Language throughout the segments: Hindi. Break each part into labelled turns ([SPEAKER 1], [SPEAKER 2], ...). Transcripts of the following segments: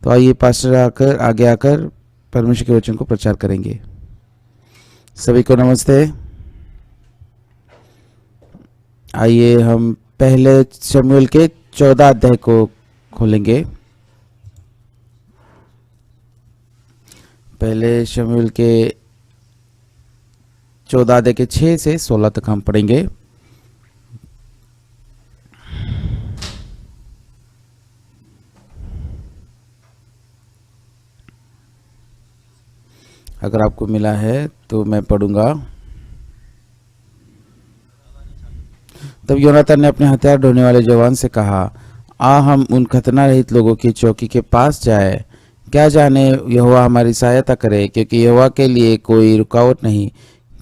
[SPEAKER 1] तो आइए पास्टर आगे आकर परमेश्वर के वचन को प्रचार करेंगे। सभी को नमस्ते। आइए हम पहले शमूएल के 14 अध्याय को खोलेंगे। पहले शमूएल के 14 अध्याय के 6 से 16 तक हम पढ़ेंगे। अगर आपको मिला है तो मैं पढ़ूंगा। तब योनातान ने अपने हथियार ढोने वाले जवान से कहा, आ हम उन खतना रहित लोगों की चौकी के पास जाए, क्या जाने यहोवा हमारी सहायता करे, क्योंकि यहोवा के लिए कोई रुकावट नहीं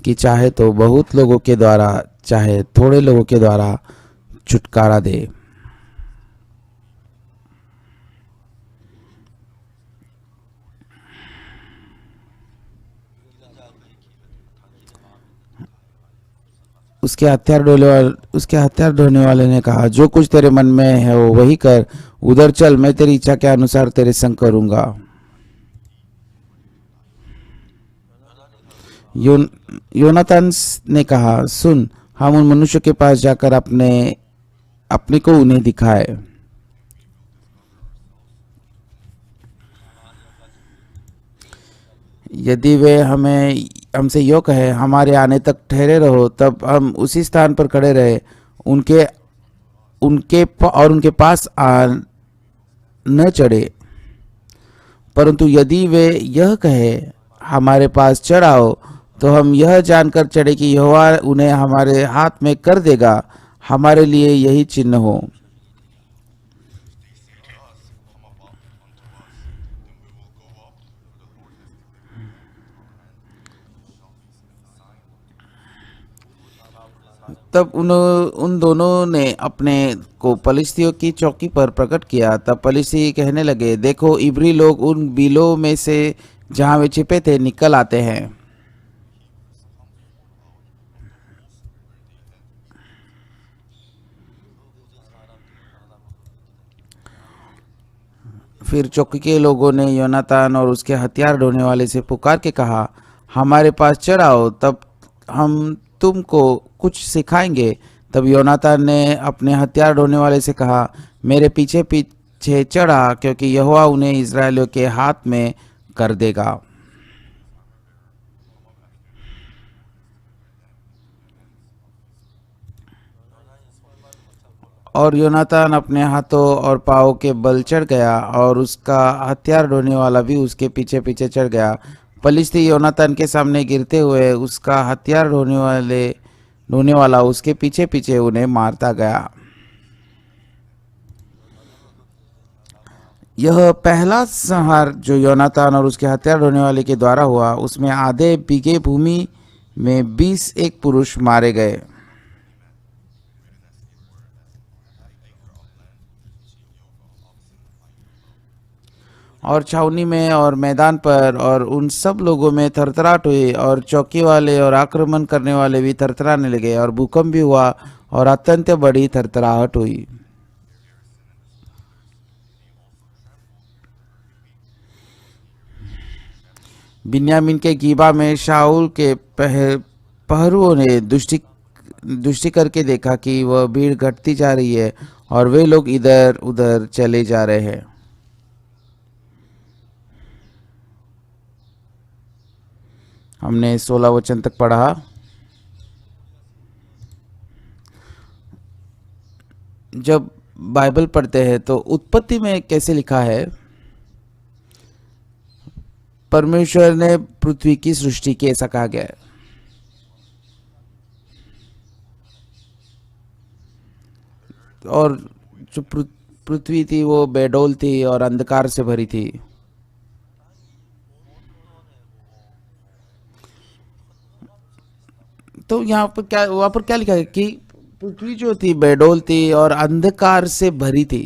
[SPEAKER 1] कि चाहे तो बहुत लोगों के द्वारा चाहे थोड़े लोगों के द्वारा छुटकारा दे। उसके हथियार ढोने वाले ने कहा, जो कुछ तेरे मन में है वो वही कर, उधर चल, मैं तेरी इच्छा के अनुसार तेरे संग करूंगा। योनातान ने कहा, सुन, हम उन मनुष्यों के पास जाकर अपने को उन्हें दिखाए। यदि वे हमसे यो कहे, हमारे आने तक ठहरे रहो, तब हम उसी स्थान पर खड़े रहे, उनके उनके पास न चढ़े। परंतु यदि वे यह कहे, हमारे पास चढ़ाओ, तो हम यह जानकर चढ़े कि यहोवा उन्हें हमारे हाथ में कर देगा, हमारे लिए यही चिन्ह हो। तब उन दोनों ने अपने को पलिश्तियों की चौकी पर प्रकट किया। तब पलिश्ती कहने लगे, देखो, इब्री लोग उन बिलों में से जहां वे छिपे थे निकल आते हैं। फिर चौकी के लोगों ने योनातान और उसके हथियार ढोने वाले से पुकार के कहा, हमारे पास चढ़ाओ, तब हम तुमको कुछ सिखाएंगे। तब योनातान ने अपने हथियार ढोने वाले से कहा, मेरे पीछे पीछे चढ़ा, क्योंकि यहोवा उन्हें इस्राएलियों के हाथ में कर देगा। और योनातान अपने हाथों और पाँवों के बल चढ़ गया, और उसका हथियार ढोने वाला भी उसके पीछे पीछे चढ़ गया। पलिश्ती योनातान के सामने गिरते हुए उसका हथियार ढोने वाला उसके पीछे पीछे उन्हें मारता गया। यह पहला संहार जो योनातान और उसके हथियार ढोने वाले के द्वारा हुआ, उसमें आधे बीघे भूमि में 20 एक पुरुष मारे गए। और छावनी में और मैदान पर और उन सब लोगों में थरथराहट हुई, और चौकी वाले और आक्रमण करने वाले भी थरथराने लगे, और भूकंप भी हुआ और अत्यंत बड़ी थरथराहट हुई। बिन्यामीन के गीबा में शाऊल के पहरुओं ने दृष्टि करके देखा कि वह भीड़ घटती जा रही है और वे लोग इधर उधर चले जा रहे हैं। हमने 16 वचन तक पढ़ा। जब बाइबल पढ़ते हैं तो उत्पत्ति में कैसे लिखा है, परमेश्वर ने पृथ्वी की सृष्टि की, ऐसा कहा गया है। और जो पृथ्वी थी वो बेडौल थी और अंधकार से भरी थी। तो वहां पर क्या लिखा है कि पृथ्वी जो थी बेडौल थी और अंधकार से भरी थी।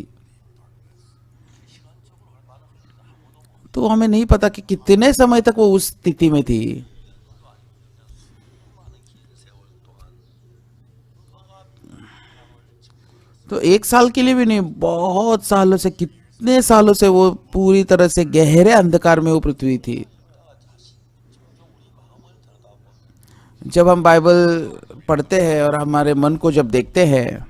[SPEAKER 1] तो हमें नहीं पता कि कितने समय तक वो उस स्थिति में थी। तो 1 साल के लिए भी नहीं, बहुत सालों से कितने सालों से वो पूरी तरह से गहरे अंधकार में वो पृथ्वी थी। जब हम बाइबल पढ़ते हैं और हमारे मन को जब देखते हैं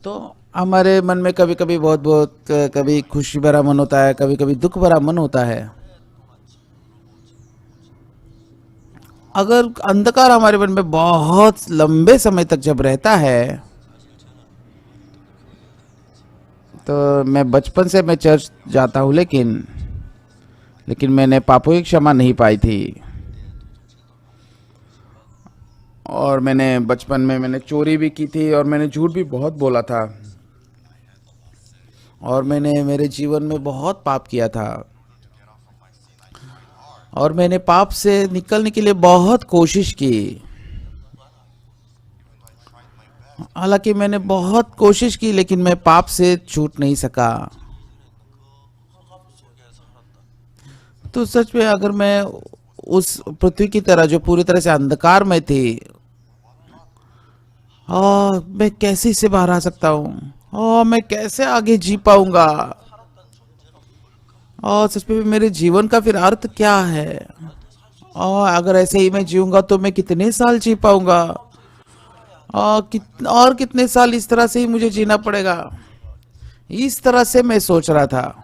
[SPEAKER 1] तो हमारे मन में कभी कभी बहुत बहुत कभी खुशी भरा मन होता है, कभी कभी दुख भरा मन होता है। अगर अंधकार हमारे मन में बहुत लंबे समय तक जब रहता है, तो मैं बचपन से मैं चर्च जाता हूँ, लेकिन मैंने पापों की क्षमा नहीं पाई थी। और मैंने बचपन में मैंने चोरी भी की थी और मैंने झूठ भी बहुत बोला था और मैंने मेरे जीवन में बहुत पाप किया था और मैंने पाप से निकलने के लिए बहुत कोशिश की। हालांकि मैंने बहुत कोशिश की लेकिन मैं पाप से छूट नहीं सका। तो सच में अगर मैं उस पृथ्वी की तरह जो पूरी तरह से अंधकार में थी, मैं कैसे इससे बाहर आ सकता हूँ, मैं कैसे आगे जी पाऊंगा, और सच में मेरे जीवन का फिर अर्थ क्या है, और अगर ऐसे ही मैं जीऊंगा तो मैं कितने साल जी पाऊंगा, और कितने साल इस तरह से ही मुझे जीना पड़ेगा। इस तरह से मैं सोच रहा था।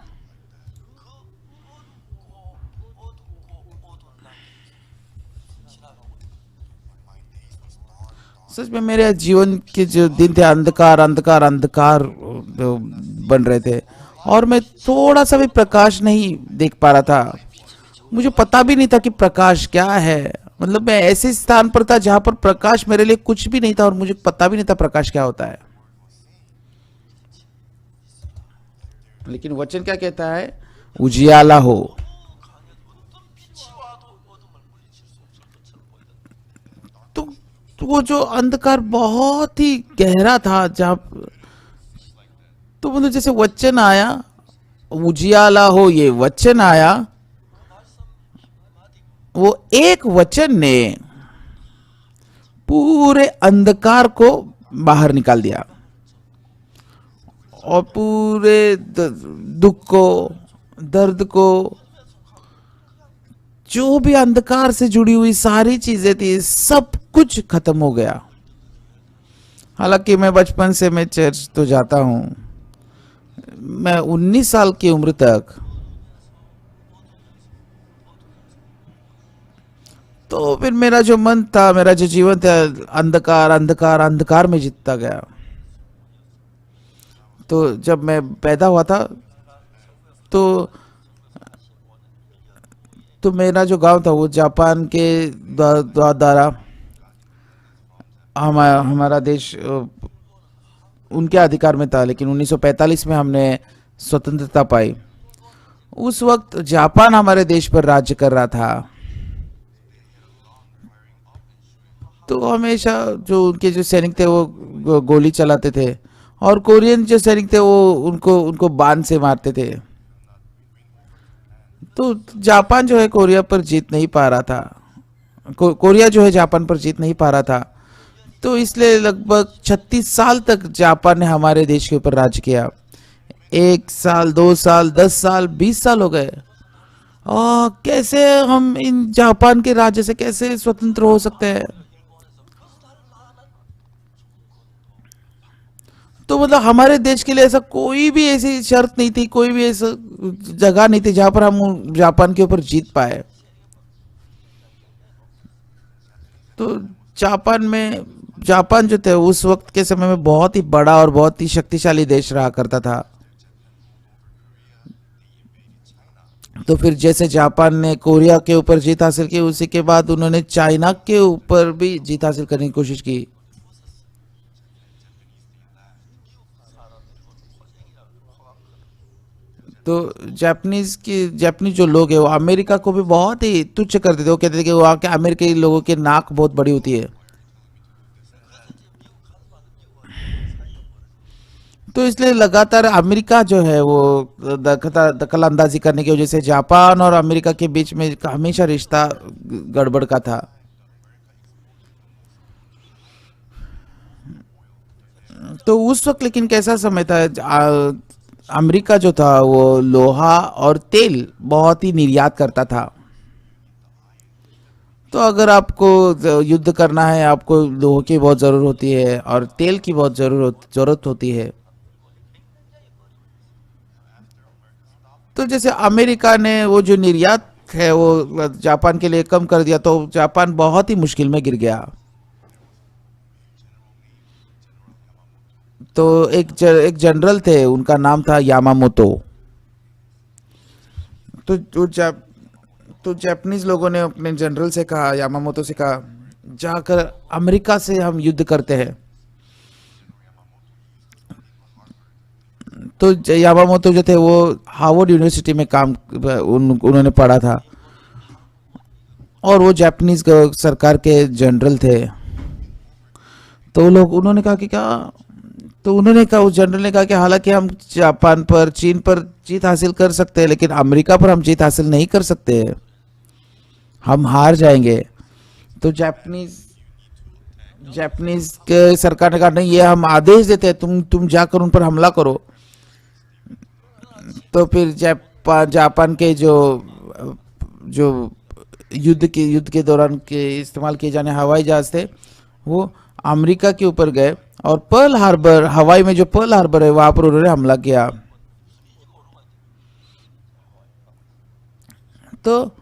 [SPEAKER 1] सच में मेरे जीवन के जो दिन थे अंधकार अंधकार अंधकार बन रहे थे और मैं थोड़ा सा भी प्रकाश नहीं देख पा रहा था। मुझे पता भी नहीं था कि प्रकाश क्या है। मतलब मैं ऐसे स्थान पर था जहां पर प्रकाश मेरे लिए कुछ भी नहीं था और मुझे पता भी नहीं था प्रकाश क्या होता है। लेकिन वचन क्या कहता है? उजियाला हो। तो वो जो अंधकार बहुत ही गहरा था, जहां तो मतलब जैसे वचन आया, उजियाला हो, ये वचन आया, वो एक वचन ने पूरे अंधकार को बाहर निकाल दिया और पूरे दुख को, दर्द को, जो भी अंधकार से जुड़ी हुई सारी चीजें थी, सब कुछ खत्म हो गया। हालांकि मैं बचपन से मैं चर्च तो जाता हूं। मैं 19 साल की उम्र तक तो फिर मेरा जो मन था, मेरा जो जीवन था, अंधकार अंधकार अंधकार में जीतता गया। तो जब मैं पैदा हुआ था तो मेरा जो गांव था वो जापान के द्वारा हमारा देश उनके अधिकार में था। लेकिन 1945 में हमने स्वतंत्रता पाई। उस वक्त जापान हमारे देश पर राज्य कर रहा था। तो हमेशा जो उनके जो सैनिक थे वो गोली चलाते थे और कोरियन जो सैनिक थे वो उनको बाण से मारते थे। तो जापान जो है कोरिया पर जीत नहीं पा रहा था। कोरिया जो है जापान पर जीत नहीं पा रहा था। तो इसलिए लगभग 36 साल तक जापान ने हमारे देश के ऊपर राज किया। 1 साल, 2 साल, 10 साल, 20 साल हो गए। कैसे हम इन जापान के राज्य से कैसे स्वतंत्र हो सकते हैं? तो मतलब हमारे देश के लिए ऐसा कोई भी ऐसी शर्त नहीं थी, कोई भी ऐसा जगह नहीं थी जहां पर हम जापान के ऊपर जीत पाए। तो जापान जो थे उस वक्त के समय में बहुत ही बड़ा और बहुत ही शक्तिशाली देश रहा करता था। तो फिर जैसे जापान ने कोरिया के ऊपर जीत हासिल की, उसी के बाद उन्होंने चाइना के ऊपर भी जीत हासिल करने की कोशिश की। तो जापानीज जो लोग हैं वो अमेरिका को भी बहुत ही तुच्छ करते थे। वो कहते थे कि वहाँ के अमेरिकी लोगों की नाक बहुत बड़ी होती है। तो इसलिए लगातार अमेरिका जो है वो दखल अंदाजी करने की वजह से जापान और अमेरिका के बीच में हमेशा रिश्ता गड़बड़ का था। तो उस वक्त लेकिन कैसा समय था, अमेरिका जो था वो लोहा और तेल बहुत ही निर्यात करता था। तो अगर आपको युद्ध करना है, आपको लोहे की बहुत ज़रूरत होती है और तेल की बहुत ज़रूरत होती है। तो जैसे अमेरिका ने वो जो निर्यात है वो जापान के लिए कम कर दिया, तो जापान बहुत ही मुश्किल में गिर गया। तो एक जनरल थे, उनका नाम था यामामोतो। तो तो जापानीज लोगों ने अपने जनरल से कहा, यामामोतो से कहा, जाकर अमेरिका से हम युद्ध करते हैं। तो यामामोतो जो थे वो हार्वर्ड यूनिवर्सिटी में उन्होंने पढ़ा था और वो जापानीज सरकार के जनरल थे। तो उन्होंने कहा कि क्या, तो उन्होंने कहा, उस जनरल ने कहा कि हालांकि हम जापान पर, चीन पर जीत हासिल कर सकते हैं, लेकिन अमेरिका पर हम जीत हासिल नहीं कर सकते, हम हार जाएंगे। तो जापानीज के सरकार ने कहा नहीं, ये हम आदेश देते हैं, तुम जाकर उन पर हमला करो। तो फिर जापान के जो जो युद्ध के दौरान के इस्तेमाल किए जाने हवाई जहाज थे, वो अमेरिका के ऊपर गए और पर्ल हार्बर, हवाई में जो पर्ल हार्बर है वहां पर उन्होंने हमला किया। तो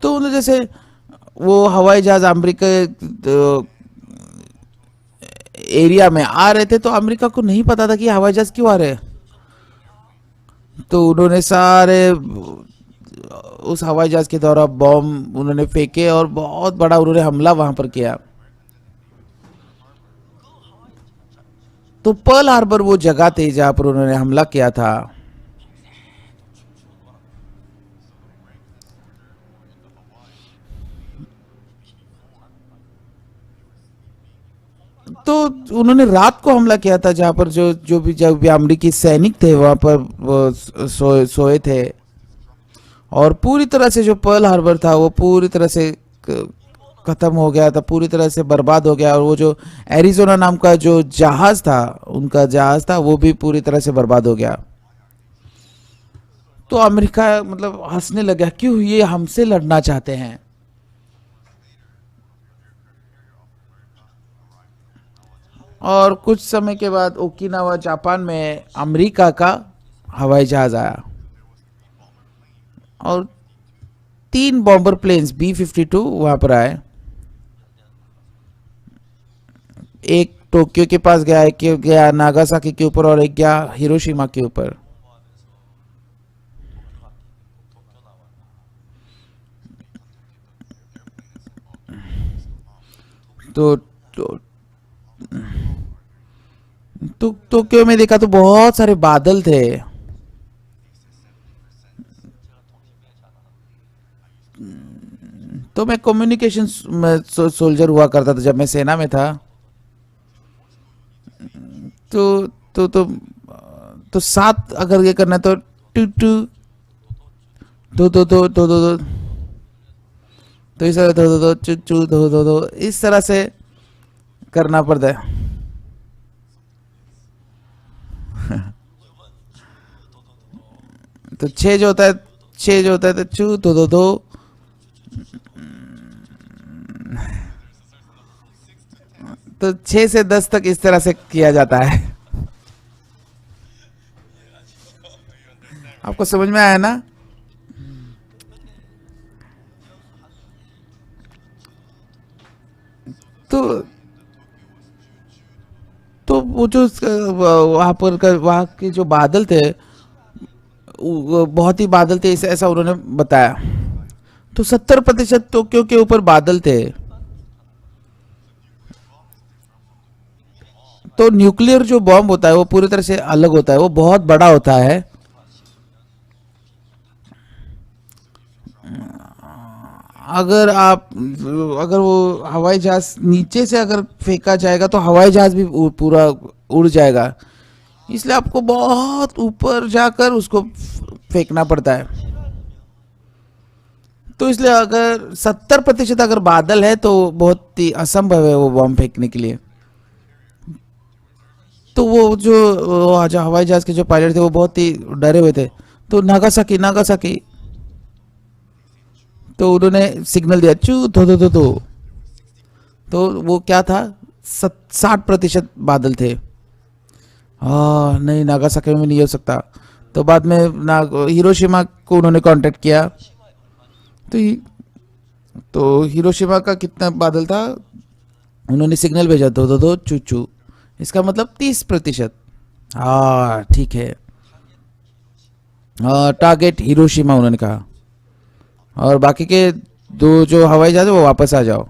[SPEAKER 1] उन्होंने जैसे वो हवाई जहाज अमेरिका एरिया में आ रहे थे, तो अमेरिका को नहीं पता था कि हवाई जहाज क्यों आ रहे हैं। तो उन्होंने सारे उस हवाई जहाज के द्वारा बॉम्ब उन्होंने फेंके और बहुत बड़ा उन्होंने हमला वहां पर किया। तो पर्ल हार्बर वो जगह थी जहां पर उन्होंने हमला किया था। तो उन्होंने रात को हमला किया था, जहां पर जो भी अमेरिकी सैनिक थे वहां पर वो सोए थे। और पूरी तरह से जो पर्ल हार्बर था वो पूरी तरह से खत्म हो गया था, पूरी तरह से बर्बाद हो गया। और वो जो एरिजोना नाम का जो जहाज था, उनका जहाज था, वो भी पूरी तरह से बर्बाद हो गया। तो अमेरिका मतलब हंसने लगा, क्यों ये हमसे लड़ना चाहते हैं। और कुछ समय के बाद ओकिनावा जापान में अमेरिका का हवाई जहाज आया और 3 बॉम्बर प्लेन्स B-52 वहां पर आए। एक टोक्यो के पास गया, एक गया नागासाकी के ऊपर और एक गया हिरोशिमा के ऊपर। तो टोक्यो में देखा तो बहुत सारे बादल थे। तो मैं कम्युनिकेशन में सोल्जर हुआ करता था जब मैं सेना में था। तो तो तो तो 7 अगर ये करना है तो टू टू दो, तो इस तरह दो चू चू दो, इस तरह से करना पड़ता है। तो 6 जो होता है, 6 जो होता है तो चू दो। तो 6 से 10 तक इस तरह से किया जाता है। आपको समझ में आया ना? तो वो जो वहाँ के जो बादल थे, बहुत ही बादल थे, ऐसा उन्होंने बताया। तो 70% टोक्यो के ऊपर बादल थे। तो न्यूक्लियर जो बॉम्ब होता है वो पूरी तरह से अलग होता है, वो बहुत बड़ा होता है। अगर वो हवाई जहाज नीचे से अगर फेंका जाएगा तो हवाई जहाज भी पूरा उड़ जाएगा, इसलिए आपको बहुत ऊपर जाकर उसको फेंकना पड़ता है। तो इसलिए अगर 70% अगर बादल है तो बहुत ही असंभव है वो बॉम्ब फेंकने के लिए। तो वो जो हवाई जहाज के जो पायलट थे वो बहुत ही डरे हुए थे। तो नागासाकी नागासाकी, तो उन्होंने सिग्नल दिया चू तो वो क्या था, 60% बादल थे। हाँ नहीं, नागासाकी में नहीं हो सकता। तो बाद में हिरोशिमा को उन्होंने कांटेक्ट किया। तो तो हिरोशिमा का कितना बादल था, उन्होंने सिग्नल भेजा दो चू चू, इसका मतलब 30%। हाँ ठीक है, हाँ टारगेट हिरोशिमा उन्होंने कहा, और बाकी के दो जो हवाई जहाज है वो वापस आ जाओ।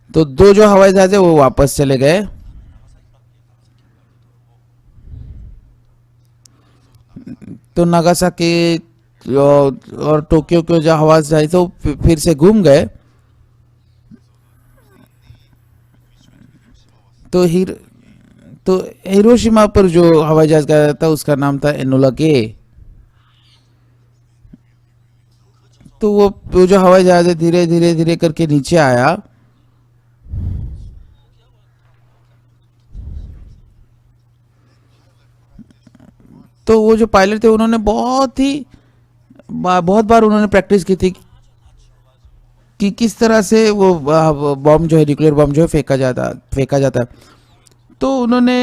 [SPEAKER 1] तो दो जो हवाई जहाज है वो वापस चले गए। तो नागासाकी और टोक्यो के जो हवाई जहाज थे वो फिर से घूम गए। तो तो हिरोशिमा पर जो हवाई जहाज गया था उसका नाम था एनोला के। तो वो जो हवाई जहाज है धीरे धीरे धीरे करके नीचे आया। तो वो जो पायलट थे उन्होंने बहुत बार उन्होंने प्रैक्टिस की थी कि किस तरह से वो बॉम्ब जो है, न्यूक्लियर बॉम्ब जो है फेंका जाता है। तो उन्होंने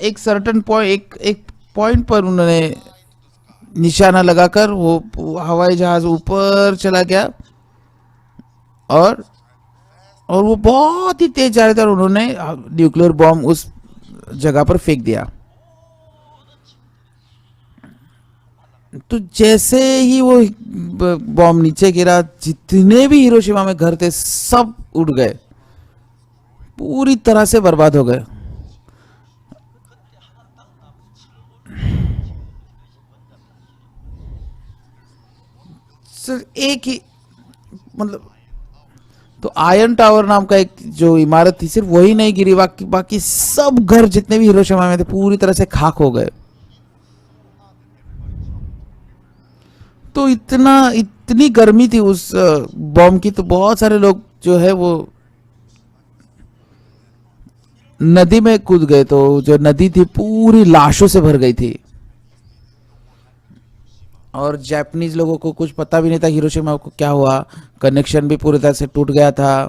[SPEAKER 1] एक सर्टन पॉइंट, एक पॉइंट पर उन्होंने निशाना लगाकर वो हवाई जहाज ऊपर चला गया, और वो बहुत ही तेज जा रहे थे, और उन्होंने न्यूक्लियर बॉम्ब उस जगह पर फेंक दिया। तो जैसे ही वो बॉम्ब नीचे गिरा, जितने भी हिरोशिमा में घर थे सब उड़ गए, पूरी तरह से बर्बाद हो गए। सिर्फ एक ही, मतलब, तो आयरन टावर नाम का एक जो इमारत थी सिर्फ वही नहीं गिरी, बाकी सब घर जितने भी हिरोशिमा में थे पूरी तरह से खाक हो गए। तो इतनी गर्मी थी उस बॉम्ब की, तो बहुत सारे लोग जो है वो नदी में कूद गए। तो जो नदी थी पूरी लाशों से भर गई थी, और जापानीज लोगों को कुछ पता भी नहीं था हिरोशिमा को क्या हुआ, कनेक्शन भी पूरी तरह से टूट गया था।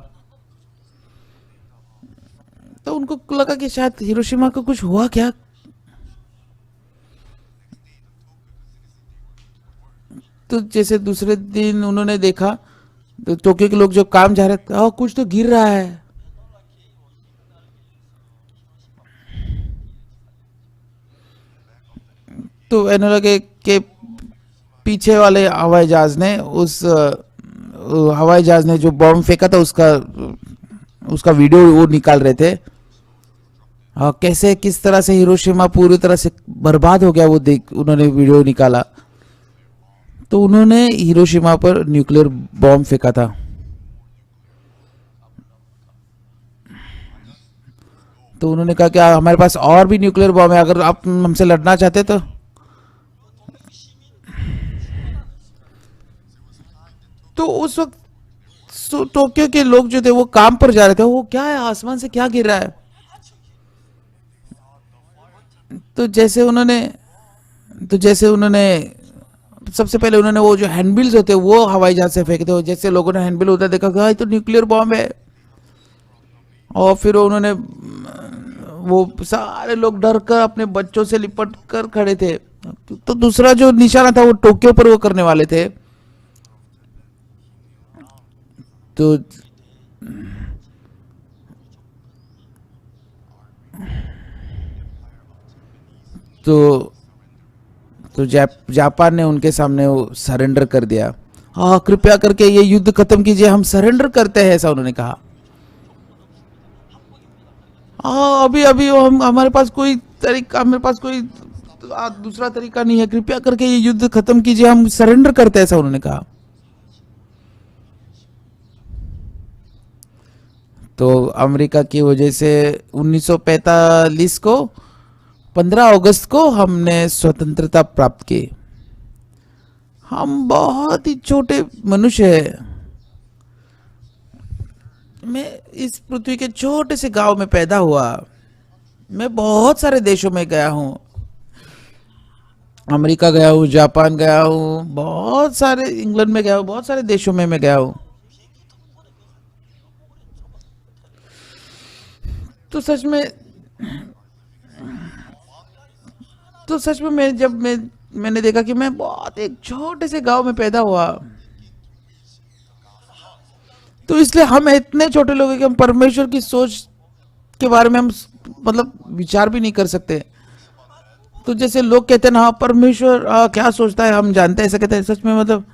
[SPEAKER 1] तो उनको लगा कि शायद हिरोशिमा को कुछ हुआ क्या। तो जैसे दूसरे दिन उन्होंने देखा तो टोक्यो के लोग जो काम जा रहे थे, कुछ तो गिर रहा है। तो एनोला के पीछे वाले हवाई जहाज ने हवाई जहाज ने जो बॉम्ब फेंका था उसका वीडियो वो निकाल रहे थे। कैसे किस तरह से हिरोशिमा पूरी तरह से बर्बाद हो गया वो देख उन्होंने वीडियो निकाला। तो उन्होंने हिरोशिमा पर न्यूक्लियर बॉम्ब फेंका था। तो उन्होंने कहा कि हमारे पास और भी न्यूक्लियर बॉम्ब है, अगर आप हमसे लड़ना चाहते तो उस वक्त टोक्यो के लोग जो थे वो काम पर जा रहे थे, वो क्या है आसमान से क्या गिर रहा है। तो जैसे उन्होंने सबसे पहले उन्होंने वो जो हैंडबिल्स होते हैं वो हवाई जहाज से फेंके थे। जैसे लोगों ने हैंडबिल उधर देखा कि तो न्यूक्लियर बॉम्ब है, और फिर उन्होंने वो सारे लोग डर कर अपने बच्चों से लिपट कर खड़े थे। तो दूसरा जो निशाना था वो टोक्यो पर वो करने वाले थे। तो तो जापान ने उनके सामने वो सरेंडर कर दिया। कृपया करके ये युद्ध खत्म कीजिए, हम सरेंडर करते हैं, ऐसा उन्होंने कहा। अभी अभी हमारे पास कोई दूसरा तरीका नहीं है, कृपया करके ये युद्ध खत्म कीजिए, हम सरेंडर करते हैं, ऐसा उन्होंने कहा। तो अमेरिका की वजह से 1945 को 15 अगस्त को हमने स्वतंत्रता प्राप्त की। हम बहुत ही छोटे मनुष्य हैं। मैं इस पृथ्वी के छोटे से गांव में पैदा हुआ। मैं बहुत सारे देशों में गया हूँ। अमेरिका गया हूँ, जापान गया हूँ, बहुत सारे इंग्लैंड में गया हूँ, बहुत सारे देशों में मैं गया हूँ। तो सच में तो सच में मैंने देखा कि मैं बहुत एक छोटे से गांव में पैदा हुआ। तो इसलिए हम इतने छोटे लोग हैं कि हम परमेश्वर की सोच के बारे में हम मतलब विचार भी नहीं कर सकते। तो जैसे लोग कहते हैं ना, हाँ परमेश्वर क्या सोचता है हम जानते हैं, ऐसा कहते हैं। सच में मतलब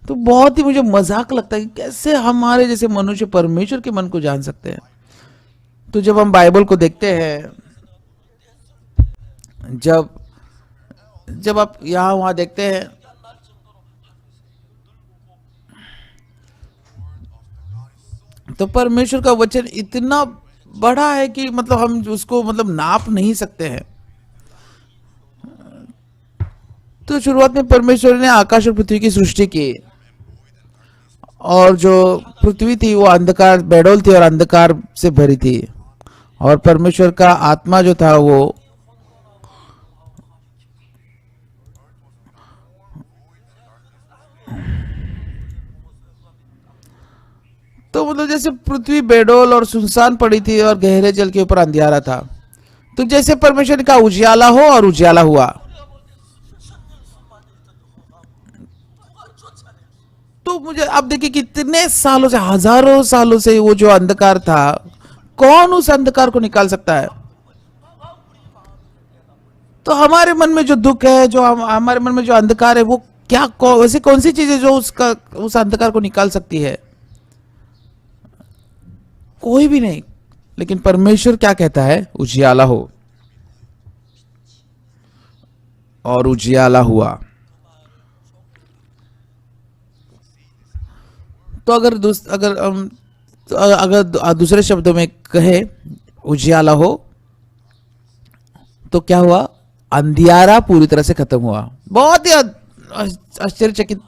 [SPEAKER 1] तो बहुत ही मुझे मजाक लगता है कि कैसे हमारे जैसे मनुष्य परमेश्वर के मन को जान सकते हैं। तो जब हम बाइबल को देखते हैं, जब जब आप यहाँ वहाँ देखते हैं, तो परमेश्वर का वचन इतना बड़ा है कि मतलब हम उसको मतलब नाप नहीं सकते हैं। तो शुरुआत में परमेश्वर ने आकाश और पृथ्वी की सृष्टि की, और जो पृथ्वी थी वो अंधकार बेडोल थी और अंधकार से भरी थी, और परमेश्वर का आत्मा जो था वो तो मतलब जैसे पृथ्वी बेडोल और सुनसान पड़ी थी और गहरे जल के ऊपर अंधियारा था। तो जैसे परमेश्वर ने कहा उजियाला हो, और उजियाला हुआ। तो मुझे अब देखिए कितने सालों से, हजारों सालों से वो जो अंधकार था, कौन उस अंधकार को निकाल सकता है? तो हमारे मन में जो दुख है, जो हमारे मन में जो अंधकार है, वो क्या वैसे कौन सी चीज है जो उस अंधकार को निकाल सकती है? कोई भी नहीं। लेकिन परमेश्वर क्या कहता है? उजियाला हो, और उजियाला हुआ। तो अगर दूसरे शब्दों में कहे उजियाला हो, तो क्या हुआ? अंधियारा पूरी तरह से खत्म हुआ। बहुत ही आश्चर्यचकित,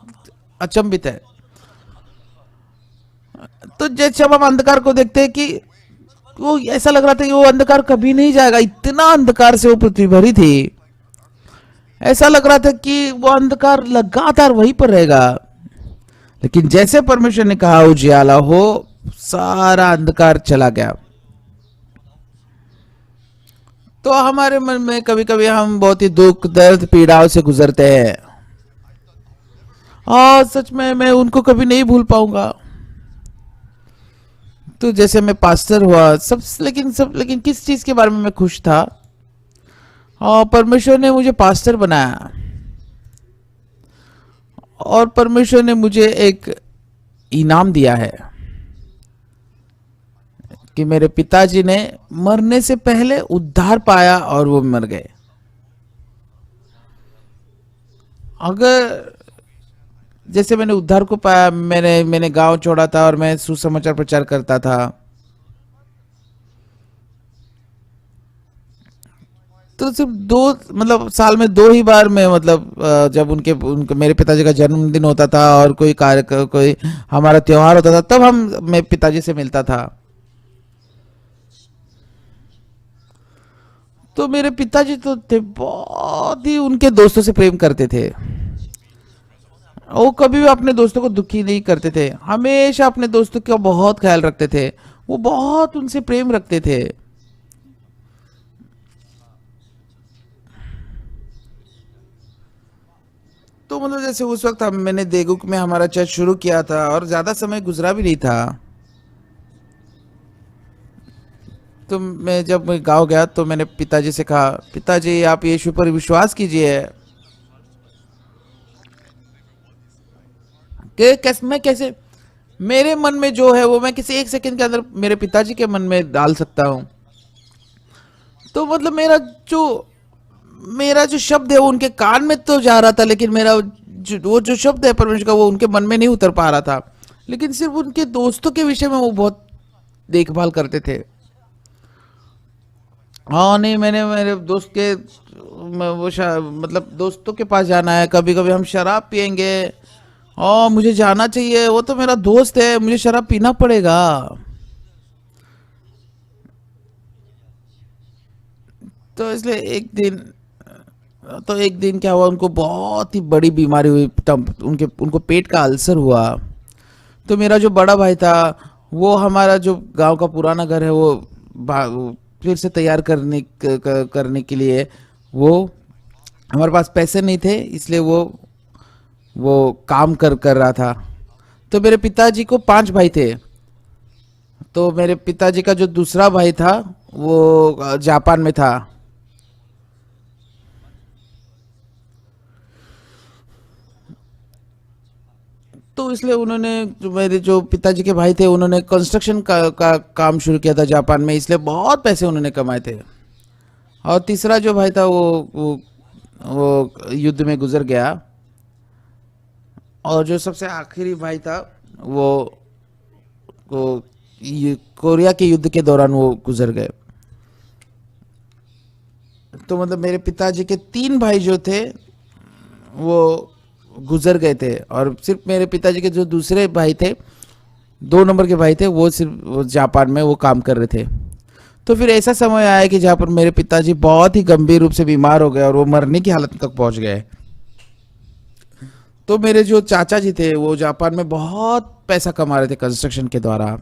[SPEAKER 1] अचंभित है। तो जैसे जब हम अंधकार को देखते हैं कि वो ऐसा लग रहा था कि वो अंधकार कभी नहीं जाएगा, इतना अंधकार से वो पृथ्वी भरी थी। ऐसा लग रहा था कि वो अंधकार लगातार वहीं पर रहेगा। लेकिन जैसे परमेश्वर ने कहा उजियाला हो, सारा अंधकार चला गया। तो हमारे मन में कभी कभी हम बहुत ही दुख, दर्द, पीड़ाओं से गुजरते हैं, और सच में मैं उनको कभी नहीं भूल पाऊंगा। तो जैसे मैं पास्टर हुआ, लेकिन किस चीज के बारे में मैं खुश था? और परमेश्वर ने मुझे पास्टर बनाया, और परमेश्वर ने मुझे एक इनाम दिया है कि मेरे पिताजी ने मरने से पहले उद्धार पाया और वो मर गए। अगर जैसे मैंने उद्धार को पाया, मैंने गांव छोड़ा था और मैं सुसमाचार प्रचार करता था। तो सिर्फ मतलब साल में 2 ही बार मैं मतलब जब उनके मेरे पिताजी का जन्मदिन होता था और कोई हमारा त्योहार होता था, तब मैं पिताजी से मिलता था। तो मेरे पिताजी तो थे बहुत ही उनके दोस्तों से प्रेम करते थे। वो कभी भी अपने दोस्तों को दुखी नहीं करते थे, हमेशा अपने दोस्तों का बहुत ख्याल रखते थे। वो बहुत उनसे प्रेम रखते थे। तो मतलब जैसे उस वक्त मैंने देगुक में हमारा चर्च शुरू किया था, और ज्यादा समय गुजरा भी नहीं था। तो जब मैं गांव गया तो मैंने पिताजी से कहा, पिताजी आप यीशु पर विश्वास कीजिए। मैं कैसे, मेरे मन में जो है वो मैं किसी 1 सेकंड के अंदर मेरे पिताजी के मन में डाल सकता हूँ। तो मतलब मेरा जो शब्द है वो उनके कान में तो जा रहा था, लेकिन वो जो शब्द है परमेश्वर का, वो उनके मन में नहीं उतर पा रहा था। लेकिन सिर्फ उनके दोस्तों के विषय में वो बहुत देखभाल करते थे। हाँ नहीं, मैंने मेरे दोस्त के मतलब दोस्तों के पास जाना है, कभी कभी हम शराब पियेंगे और मुझे जाना चाहिए, वो तो मेरा दोस्त है, मुझे शराब पीना पड़ेगा। तो इसलिए एक दिन क्या हुआ, उनको बहुत ही बड़ी बीमारी हुई, उनके उनको पेट का अल्सर हुआ। तो मेरा जो बड़ा भाई था, वो हमारा जो गांव का पुराना घर है वो फिर से तैयार करने के लिए, वो हमारे पास पैसे नहीं थे, इसलिए वो काम कर रहा था। तो मेरे पिताजी को 5 भाई थे। तो मेरे पिताजी का जो दूसरा भाई था वो जापान में था। तो इसलिए उन्होंने, जो मेरे जो पिताजी के भाई थे, उन्होंने कंस्ट्रक्शन का काम शुरू किया था जापान में, इसलिए बहुत पैसे उन्होंने कमाए थे। और तीसरा जो भाई था वो युद्ध में गुजर गया। और जो सबसे आखिरी भाई था वो कोरिया के युद्ध के दौरान वो गुजर गए। तो मतलब मेरे पिताजी के 3 भाई जो थे वो गुजर गए थे, और सिर्फ मेरे पिताजी के जो दूसरे भाई थे, 2 नंबर के भाई थे, वो सिर्फ वो जापान में वो काम कर रहे थे। तो फिर ऐसा समय आया कि जहाँ पर मेरे पिताजी बहुत ही गंभीर रूप से बीमार हो गए और वो मरने की हालत तक पहुंच गए। तो मेरे जो चाचा जी थे वो जापान में बहुत पैसा कमा रहे थे कंस्ट्रक्शन के द्वारा।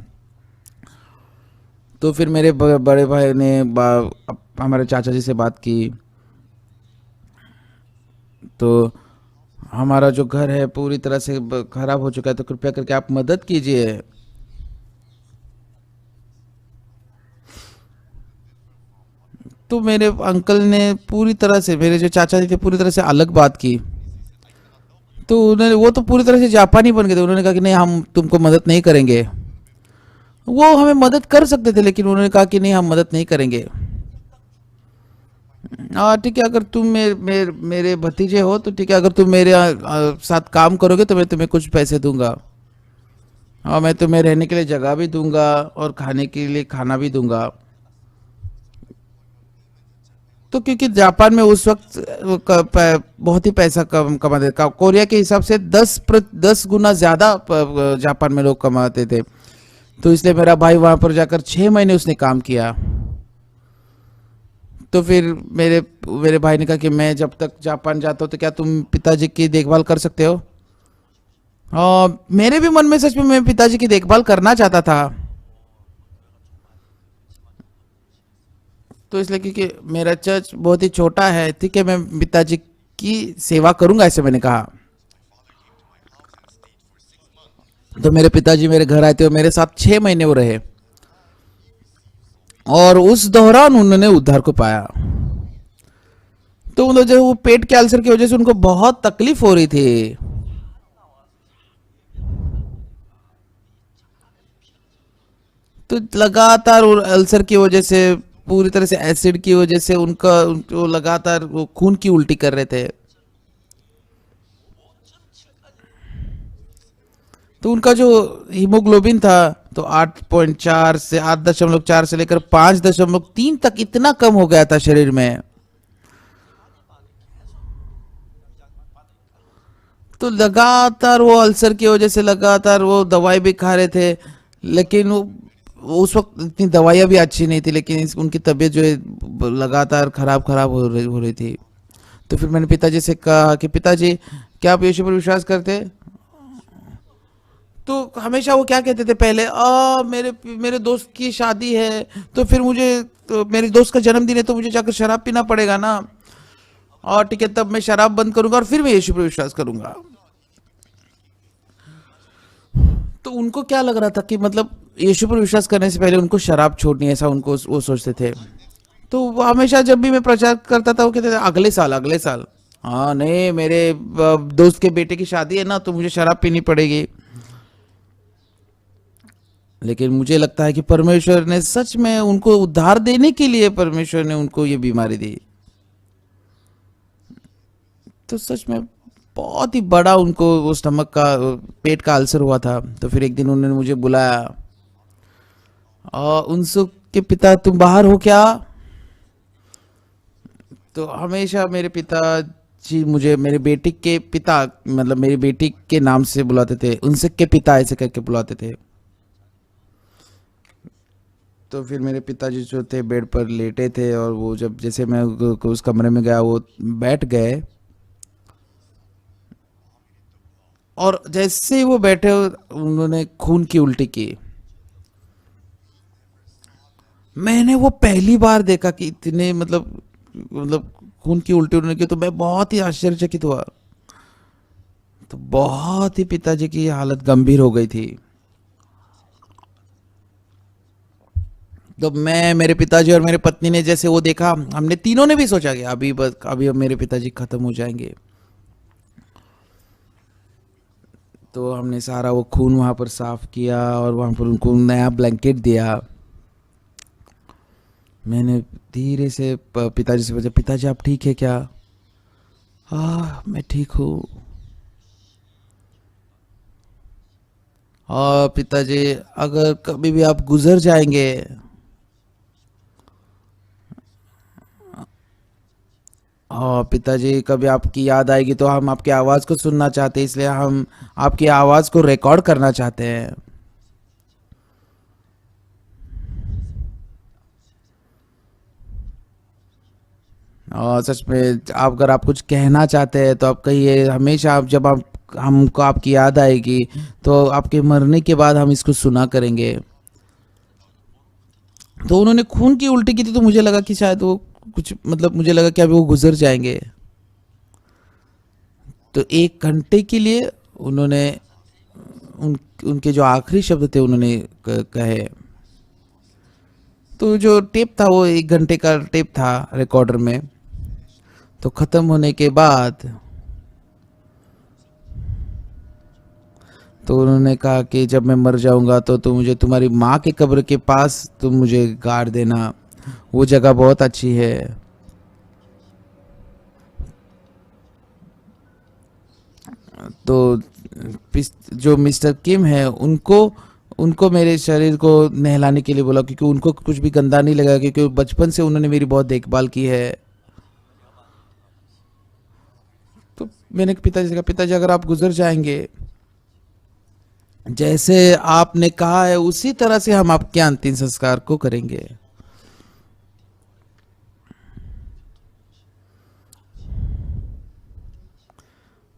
[SPEAKER 1] तो फिर मेरे बड़े भाई ने हमारे चाचा जी से बात की। तो हमारा जो घर है पूरी तरह से खराब हो चुका है, तो कृपया करके आप मदद कीजिए। तो मेरे अंकल ने पूरी तरह से, मेरे जो चाचा जी थे, पूरी तरह से अलग बात की। तो उन्होंने, वो तो पूरी तरह से जापानी बन गए थे। उन्होंने कहा कि नहीं, हम तुमको मदद नहीं करेंगे। वो हमें मदद कर सकते थे, लेकिन उन्होंने कहा कि नहीं, हम मदद नहीं करेंगे। हाँ ठीक है, अगर तुम मेरे भतीजे हो तो ठीक है, अगर तुम मेरे साथ काम करोगे तो मैं तुम्हें कुछ पैसे दूंगा, और मैं तुम्हें रहने के लिए जगह भी दूंगा और खाने के लिए खाना भी दूंगा। तो क्योंकि जापान में उस वक्त बहुत ही पैसा कमाते थे, कोरिया के हिसाब से 10 गुना ज्यादा जापान में लोग कमाते थे। तो इसलिए मेरा भाई वहां पर जाकर 6 महीने उसने काम किया। तो फिर मेरे मेरे भाई ने कहा कि मैं जब तक जापान जाता हूँ तो क्या तुम पिताजी की देखभाल कर सकते हो। मेरे भी मन में सच में मैं पिताजी की देखभाल करना चाहता था। तो इसलिए क्योंकि मेरा चर्च बहुत ही छोटा है, ठीक है, मैं पिताजी की सेवा करूंगा, ऐसे मैंने कहा। तो मेरे पिताजी मेरे घर आए थे और मेरे साथ 6 महीने वो रहे, और उस दौरान उन्होंने उद्धार को पाया। तो मतलब जो वो पेट के अल्सर की वजह से उनको बहुत तकलीफ हो रही थी। तो लगातार अल्सर की वजह से, पूरी तरह से एसिड की वजह से उनको लगातार वो खून की उल्टी कर रहे थे। तो उनका जो हीमोग्लोबिन था तो 8.4 से लेकर 5.3 तक इतना कम हो गया था शरीर में। तो लगातार वो अल्सर की वजह से लगातार वो दवाई भी खा रहे थे, लेकिन वो उस वक्त इतनी दवाइयाँ भी अच्छी नहीं थी, लेकिन उनकी तबीयत जो है लगातार खराब खराब हो रही थी। तो फिर मैंने पिताजी से कहा कि पिताजी, क्या आप यीशु पर विश्वास करते। तो हमेशा वो क्या कहते थे पहले, मेरे मेरे दोस्त की शादी है, तो फिर मुझे, तो मेरे दोस्त का जन्मदिन है, तो मुझे जाकर शराब पीना पड़ेगा ना, और ठीक है, तब मैं शराब बंद करूंगा और फिर मैं यीशु पर विश्वास करूंगा। तो उनको क्या लग रहा था कि मतलब यीशु पर विश्वास करने से पहले उनको शराब छोड़नी है, ऐसा उनको वो सोचते थे। तो वो हमेशा जब भी मैं प्रचार करता था वो कहते थे अगले साल अगले साल। हाँ नहीं, मेरे दोस्त के बेटे की शादी है ना, तो मुझे शराब पीनी पड़ेगी। लेकिन मुझे लगता है कि परमेश्वर ने सच में उनको उद्धार देने के लिए परमेश्वर ने उनको ये बीमारी दी। तो सच में बहुत ही बड़ा उनको वो स्टमक का, पेट का अल्सर हुआ था। तो फिर एक दिन उन्होंने मुझे बुलाया, और उनसु के पिता, तुम बाहर हो क्या। तो हमेशा मेरे पिताजी मुझे मेरे बेटी के पिता, मतलब मेरी बेटी के नाम से बुलाते थे, उनसे के पिता ऐसे करके बुलाते थे। तो फिर मेरे पिताजी जो थे बेड पर लेटे थे, और वो जब जैसे मैं उस कमरे में गया वो बैठ गए, और जैसे ही वो बैठे उन्होंने खून की उल्टी की। मैंने वो पहली बार देखा कि इतने मतलब खून की उल्टी उन्होंने की, तो मैं बहुत ही आश्चर्यचकित हुआ। तो बहुत ही पिताजी की हालत गंभीर हो गई थी। तो मैं, मेरे पिताजी और मेरे पत्नी ने जैसे वो देखा, हमने तीनों ने भी सोचा कि अभी बस, अभी अब मेरे पिताजी खत्म हो जाएंगे। तो हमने सारा वो खून वहाँ पर साफ किया और वहाँ पर उनको नया ब्लैंकेट दिया। मैंने धीरे से पिताजी से पूछा, पिताजी आप ठीक है क्या? हाँ मैं ठीक हूँ। और पिताजी, अगर कभी भी आप गुजर जाएंगे, और पिताजी कभी आपकी याद आएगी तो हम आपकी आवाज़ को सुनना चाहते हैं, इसलिए हम आपकी आवाज़ को रिकॉर्ड करना चाहते हैं। और सच में आप, अगर आप कुछ कहना चाहते हैं तो आप कहिए। हमेशा आप, जब आप हमको आपकी याद आएगी तो आपके मरने के बाद हम इसको सुना करेंगे। तो उन्होंने खून की उल्टी की थी, तो मुझे लगा कि शायद वो कुछ, मतलब मुझे लगा कि अभी वो गुजर जाएंगे। तो 1 घंटे के लिए उन्होंने उनके जो आखिरी शब्द थे उन्होंने कहे। तो जो टेप था वो 1 घंटे का टेप था रिकॉर्डर में। तो ख़त्म होने के बाद तो उन्होंने कहा कि जब मैं मर जाऊंगा तो तुम मुझे तुम्हारी माँ के कब्र के पास तुम मुझे गाड़ देना, वो जगह बहुत अच्छी है। तो जो मिस्टर किम है, उनको उनको मेरे शरीर को नहलाने के लिए बोला, क्योंकि उनको कुछ भी गंदा नहीं लगा, क्योंकि बचपन से उन्होंने मेरी बहुत देखभाल की है। तो मैंने पिताजी से कहा, पिताजी अगर आप गुजर जाएंगे, जैसे आपने कहा है उसी तरह से हम आपके अंतिम संस्कार को करेंगे।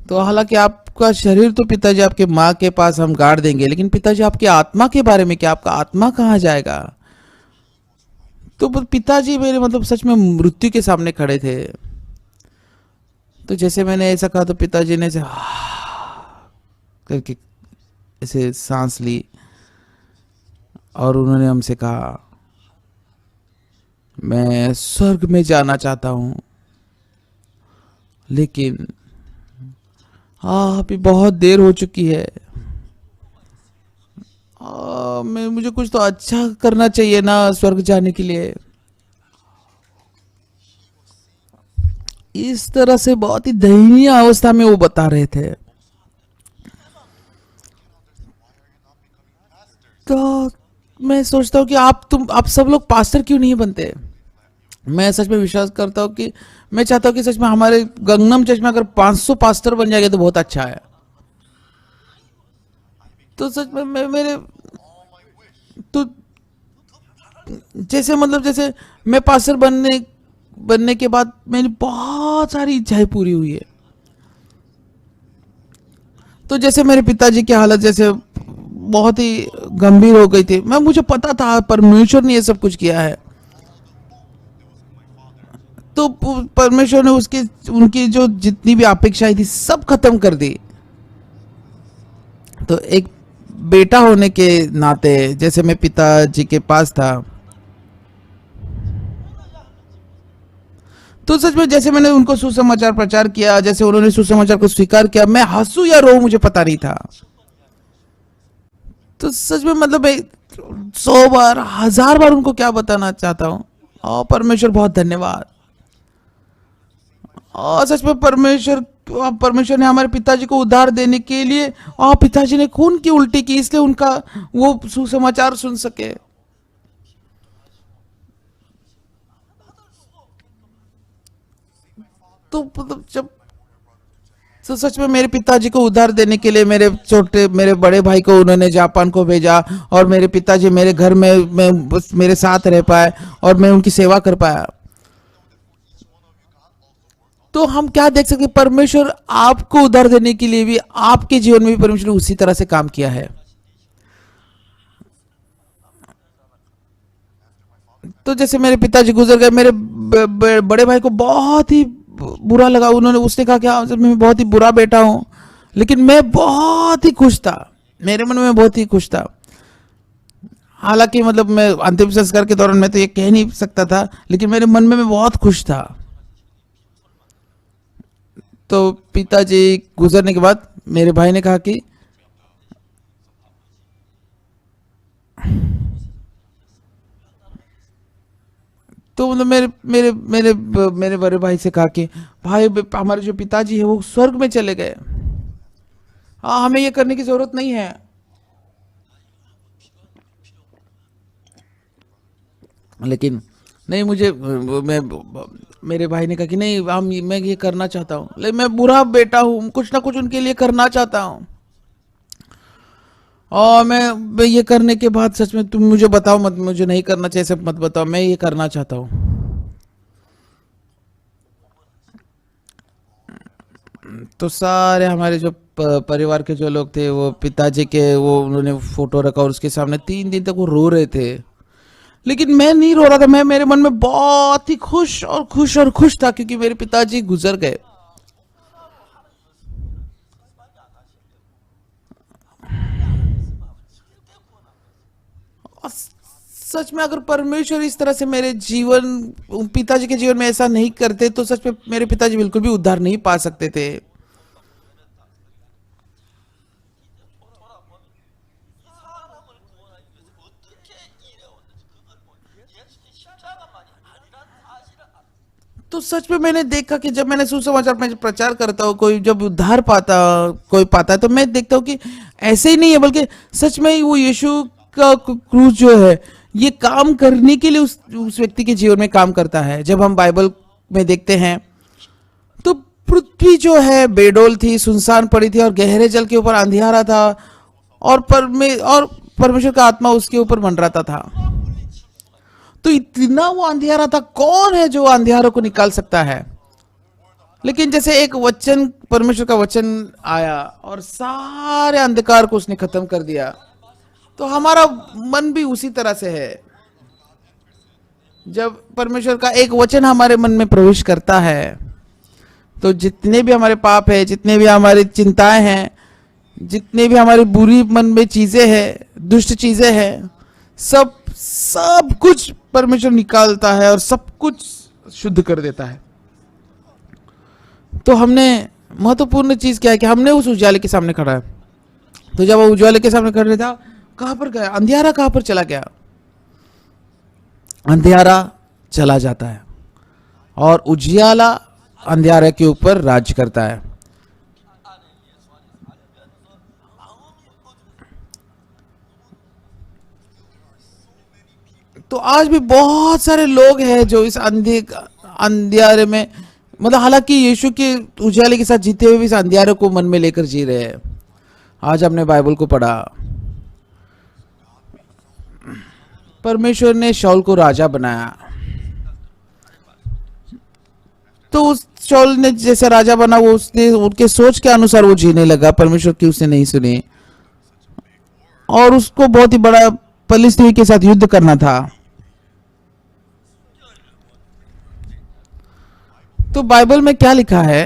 [SPEAKER 1] तो हालांकि आपका शरीर तो पिताजी आपके माँ के पास हम गाड़ देंगे, लेकिन पिताजी आपकी आत्मा के बारे में क्या? आपका आत्मा कहाँ जाएगा? तो पिताजी मेरे, मतलब सच में मृत्यु के सामने खड़े थे। तो जैसे मैंने ऐसा कहा तो पिताजी ने ऐसे करके ऐसे सांस ली, और उन्होंने हमसे कहा, मैं स्वर्ग में जाना चाहता हूँ, लेकिन अभी बहुत देर हो चुकी है। मैं, मुझे कुछ तो अच्छा करना चाहिए ना स्वर्ग जाने के लिए। इस तरह से बहुत ही दयनीय अवस्था में वो बता रहे थे। तो मैं सोचता हूँ कि आप सब लोग पास्टर क्यों नहीं बनते? मैं सच में विश्वास करता हूँ कि, मैं चाहता हूँ कि सच में हमारे गंगनम चर्च में अगर 500 पास्टर बन जाएंगे तो बहुत अच्छा है। तो सच में मेरे, तो जैसे, मतलब जैसे मैं पास्टर बनने बनने के बाद मेरी बहुत सारी इच्छाएं पूरी हुई है। तो जैसे मेरे पिताजी की हालत जैसे बहुत ही गंभीर हो गई थी, मुझे पता था परमेश्वर ने ये सब कुछ किया है। तो परमेश्वर ने उसकी उनकी जो जितनी भी अपेक्षाएं थी सब खत्म कर दी। तो एक बेटा होने के नाते, जैसे मैं पिताजी के पास था, तो सच में जैसे मैंने उनको सुसमाचार प्रचार किया, जैसे उन्होंने सुसमाचार को स्वीकार किया, मैं हंसू या रो मुझे पता नहीं था। तो सच में मतलब 100 बार 1000 बार उनको क्या बताना चाहता हूँ, और परमेश्वर बहुत धन्यवाद। और सच में परमेश्वर ने हमारे पिताजी को उद्धार देने के लिए, और पिताजी ने खून की उल्टी की, इसलिए उनका वो सुसमाचार सुन सके। तो मतलब जब तो सच में मेरे पिताजी को उधार देने के लिए मेरे बड़े भाई को उन्होंने जापान को भेजा, और मेरे पिताजी मेरे घर में बस मेरे साथ रह पाए और मैं उनकी सेवा कर पाया। तो हम क्या देख सकते, परमेश्वर आपको उधार देने के लिए भी आपके जीवन में भी परमेश्वर ने उसी तरह से काम किया है। तो जैसे मेरे पिताजी गुजर गए, मेरे बड़े भाई को बहुत ही बुरा लगा। उसने कहा कि हाँ, मैं बहुत ही बुरा बेटा हूं, लेकिन मैं बहुत ही खुश था, मेरे मन में बहुत ही खुश था। हालांकि मतलब मैं अंतिम संस्कार के दौरान मैं तो ये कह नहीं सकता था, लेकिन मेरे मन में मैं बहुत खुश था। तो पिताजी गुजरने के बाद मेरे भाई ने कहा कि तो मतलब मेरे मेरे मेरे मेरे बड़े भाई से कहा कि भाई, हमारे जो पिताजी है वो स्वर्ग में चले गए, हाँ हमें ये करने की जरूरत नहीं है। लेकिन नहीं, मैं मेरे भाई ने कहा कि नहीं, मैं ये करना चाहता हूँ, लेकिन मैं बुरा बेटा हूँ, कुछ ना कुछ उनके लिए करना चाहता हूँ। और मैं ये करने के बाद सच में तुम मुझे बताओ मत, मुझे नहीं करना चाहिए सब मत बताओ, मैं ये करना चाहता हूँ। तो सारे हमारे जो परिवार के जो लोग थे, वो पिताजी के वो उन्होंने फोटो रखा और उसके सामने 3 दिन तक वो रो रहे थे। लेकिन मैं नहीं रो रहा था, मैं मेरे मन में बहुत ही खुश था, क्योंकि मेरे पिताजी गुजर गए। और सच में अगर परमेश्वर इस तरह से मेरे जीवन पिताजी के जीवन में ऐसा नहीं करते, तो सच में मेरे पिताजी बिल्कुल भी उद्धार नहीं पा सकते थे। तो सच में मैंने देखा कि जब मैंने सुसमाचार में प्रचार करता हूँ, कोई जब उद्धार कोई पाता है, तो मैं देखता हूँ कि ऐसे ही नहीं है, बल्कि सच में ही वो यीशु का क्रूस जो है, ये काम करने के लिए उस व्यक्ति के जीवन में काम करता है। जब हम बाइबल में देखते हैं, तो पृथ्वी जो है बेडोल थी, सुनसान पड़ी थी, और गहरे जल के ऊपर अंधियारा था, और परमेश्वर का आत्मा उसके ऊपर मंडराता था। तो इतना वो अंधियारा था, कौन है जो अंधियारों को निकाल सकता है? लेकिन जैसे एक वचन, परमेश्वर का वचन आया और सारे अंधकार को उसने खत्म कर दिया। तो हमारा मन भी उसी तरह से है। जब परमेश्वर का एक वचन हमारे मन में प्रवेश करता है, तो जितने भी हमारे पाप है, जितने भी हमारी चिंताएं हैं, जितने भी हमारी बुरी मन में चीजें हैं, दुष्ट चीजें हैं, सब सब कुछ परमेश्वर निकालता है और सब कुछ शुद्ध कर देता है। तो हमने महत्वपूर्ण चीज क्या है कि हमने उस उजाले के सामने खड़ा है। तो जब वो उजाले के सामने खड़े था, कहां पर गया अंधियारा, कहां पर चला गया? अंधियारा चला जाता है और उजियाला अंधियारे के ऊपर राज करता है। तो आज भी बहुत सारे लोग हैं जो इस अंधियारे में, मतलब हालांकि यीशु के उजाले के साथ जीते हुए भी इस अंधियारे को मन में लेकर जी रहे हैं। आज हमने बाइबल को पढ़ा, परमेश्वर ने शाऊल को राजा बनाया। तो उस शाऊल ने जैसे राजा बना, वो उसने उनके सोच के अनुसार वो जीने लगा, परमेश्वर की उसने नहीं सुनी, और उसको बहुत ही बड़ा फिलिस्तीनी के साथ युद्ध करना था। तो बाइबल में क्या लिखा है?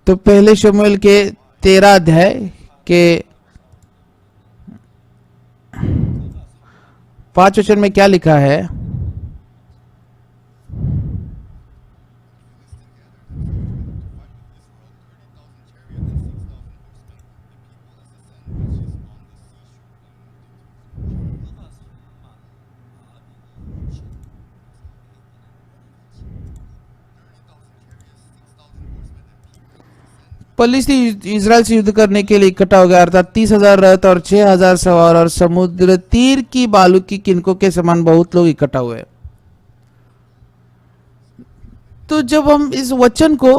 [SPEAKER 1] तो पहले शमूएल के 13 अध्याय के 5 वचन में क्या लिखा है? फलिस्ती इजराइल से युद्ध करने के लिए इकट्ठा हो गया, अर्थात 30,000 रथ और 6,000 सवार और समुद्र तीर की बालू की किनकों के समान बहुत लोग इकट्ठा हुए। तो जब हम इस वचन को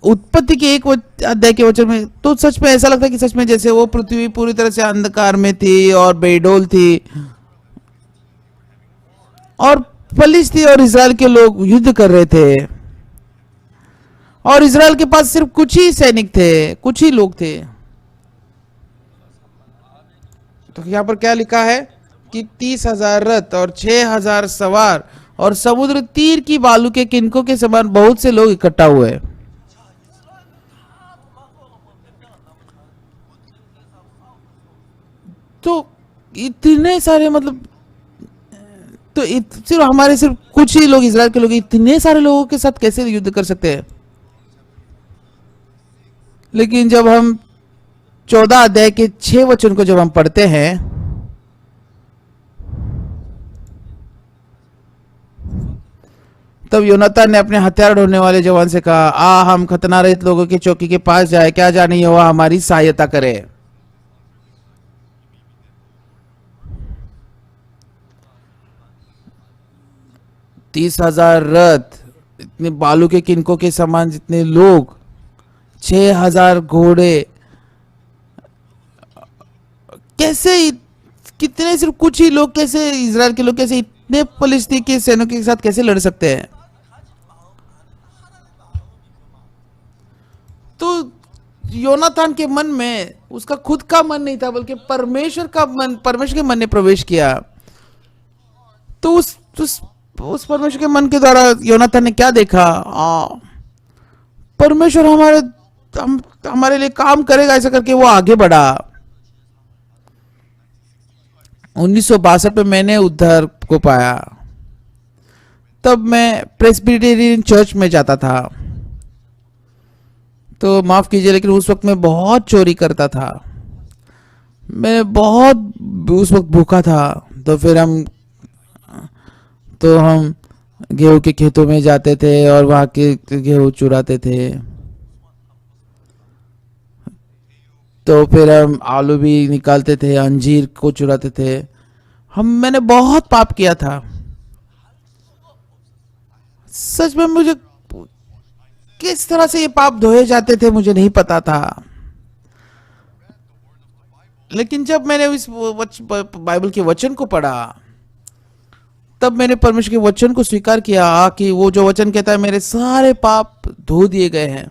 [SPEAKER 1] उत्पत्ति के एक अध्याय के वचन में, तो सच में ऐसा लगता है कि सच में जैसे वो पृथ्वी पूरी तरह से अंधकार में थी और बेडोल थी और फलिस्ती और इजराइल के लोग युद्ध कर रहे थे और इजराइल के पास सिर्फ कुछ ही सैनिक थे, कुछ ही लोग थे। तो यहां पर क्या लिखा है कि 30,000 रथ और 6,000 सवार और समुद्र तीर की बालू के किनकों के समान बहुत से लोग इकट्ठा हुए। तो इतने सारे, मतलब तो सिर्फ हमारे सिर्फ कुछ ही लोग, इजराइल के लोग इतने सारे लोगों के साथ कैसे युद्ध कर सकते हैं? लेकिन जब हम 14 अध्याय के 6 वचन को जब हम पढ़ते हैं, तब योनातान ने अपने हथियार ढोने वाले जवान से कहा, आ हम खतना रहित लोगों की चौकी के पास जाए, क्या जाने यहोवा हमारी सहायता करे। तीस 30,000 रथ, इतने बालू के किनकों के समान जितने लोग, 6,000 घोड़े, कैसे कितने सिर्फ कुछ ही लोग, कैसे इजराइल के लोग कैसे इतने फलिस्ती के सैनिकों के साथ कैसे लड़ सकते हैं? तो योनातान के मन में उसका खुद का मन नहीं था, बल्कि परमेश्वर का मन, परमेश्वर के मन ने प्रवेश किया। तो उस परमेश्वर के मन के द्वारा योनातान ने क्या देखा? परमेश्वर हमारे लिए काम करेगा, ऐसा करके वो आगे बढ़ा। 1962 में मैंने उद्धार को पाया। तब मैं प्रेस्बिटेरियन चर्च में जाता था, तो माफ कीजिए लेकिन उस वक्त मैं बहुत चोरी करता था। मैं बहुत उस वक्त भूखा था। तो फिर हम गेहूं के खेतों में जाते थे और वहां के गेहूं चुराते थे। तो फिर हम आलू भी निकालते थे, अंजीर को चुराते थे। मैंने बहुत पाप किया था। सच में मुझे किस तरह से ये पाप धोए जाते थे मुझे नहीं पता था। लेकिन जब मैंने इस बाइबल के वचन को पढ़ा, तब मैंने परमेश्वर के वचन को स्वीकार किया कि वो जो वचन कहता है मेरे सारे पाप धो दिए गए हैं।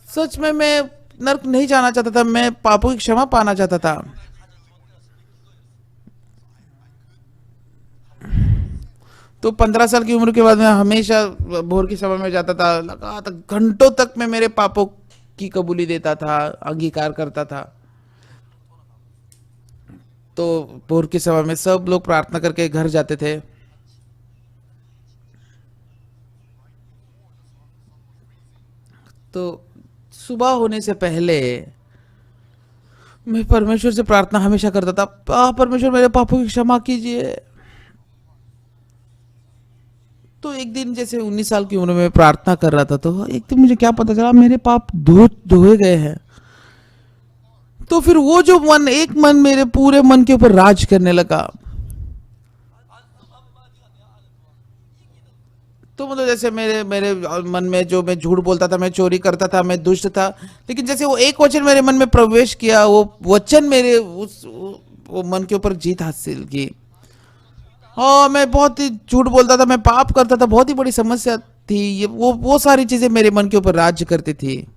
[SPEAKER 1] सच में मैं नर्क नहीं जाना चाहता था, मैं पापों की क्षमा पाना चाहता था। तो 15 साल की उम्र के बाद मैं हमेशा भोर के समय में जाता था, लगातार घंटों तक मैं मेरे पापों की कबूली देता था, अंगीकार करता था। तो भोर के समय में सब लोग प्रार्थना करके घर जाते थे। तो सुबह होने से पहले मैं परमेश्वर से प्रार्थना हमेशा करता था, परमेश्वर मेरे पापों की क्षमा कीजिए। तो एक दिन जैसे 19 साल की उम्र में प्रार्थना कर रहा था, तो एक दिन मुझे क्या पता चला मेरे पाप धोए गए हैं। तो फिर वो जो मन, एक मन मेरे पूरे मन के ऊपर राज करने लगा। तो मतलब जैसे मेरे मन में जो मैं झूठ बोलता था, मैं चोरी करता था, मैं दुष्ट था, लेकिन जैसे वो एक वचन मेरे मन में प्रवेश किया, वो वचन मेरे वो मन के ऊपर जीत हासिल की। हाँ, मैं बहुत ही झूठ बोलता था, मैं पाप करता था, बहुत ही बड़ी समस्या थी ये। वो सारी चीजें मेरे मन के ऊपर राज्य करती थी।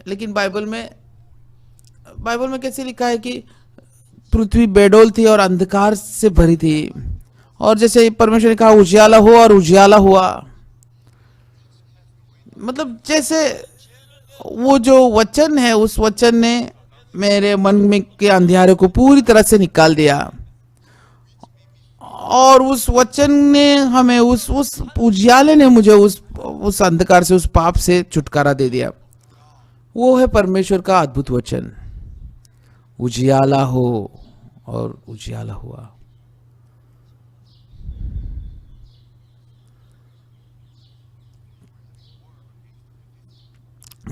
[SPEAKER 1] लेकिन बाइबल में कैसे लिखा है कि पृथ्वी बेडोल थी और अंधकार से भरी थी, और जैसे परमेश्वर ने कहा उजियाला हो, और उजियाला हुआ। मतलब जैसे वो जो वचन है, उस वचन ने मेरे मन में के अंधियारे को पूरी तरह से निकाल दिया, और उस वचन ने हमें उस उजियाले ने मुझे उस अंधकार से, उस पाप से छुटकारा दे दिया। वो है परमेश्वर का अद्भुत वचन, उजियाला हो, और उजियाला हुआ।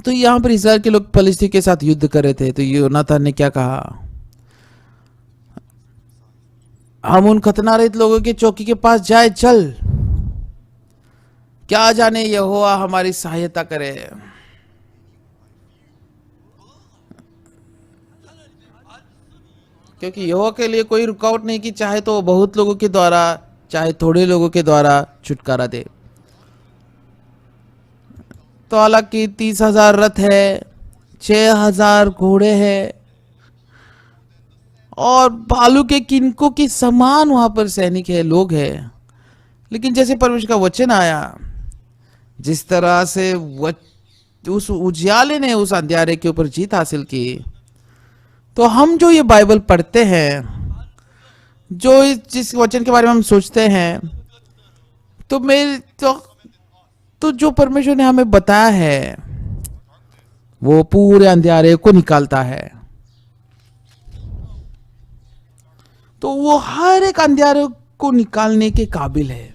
[SPEAKER 1] तो यहाँ पर इस्राएल के लोग फलिस्ती के साथ युद्ध कर रहे थे। तो योनातान ने क्या कहा, हम उन खतना रहित लोगों की चौकी के पास जाए, चल, क्या जाने यहोवा हमारी सहायता करे। क्योंकि यहोवा के लिए कोई रुकावट नहीं, कि चाहे तो बहुत लोगों के द्वारा चाहे थोड़े लोगों के द्वारा छुटकारा दे। तो हालांकि 30,000 रथ है, 6,000 घोड़े हैं और भालू के किनकों के समान वहां पर सैनिक है, लोग हैं। लेकिन जैसे परमेश्वर का वचन आया, जिस तरह से उस उजियाले ने उस अंधियारे के ऊपर जीत हासिल की, तो हम जो ये बाइबल पढ़ते हैं, जो जिस वचन के बारे में हम सोचते हैं, तो मेरे तो जो परमेश्वर ने हमें बताया है वो पूरे अंधियारे को निकालता है। तो वो हर एक अंधियारे को निकालने के काबिल है।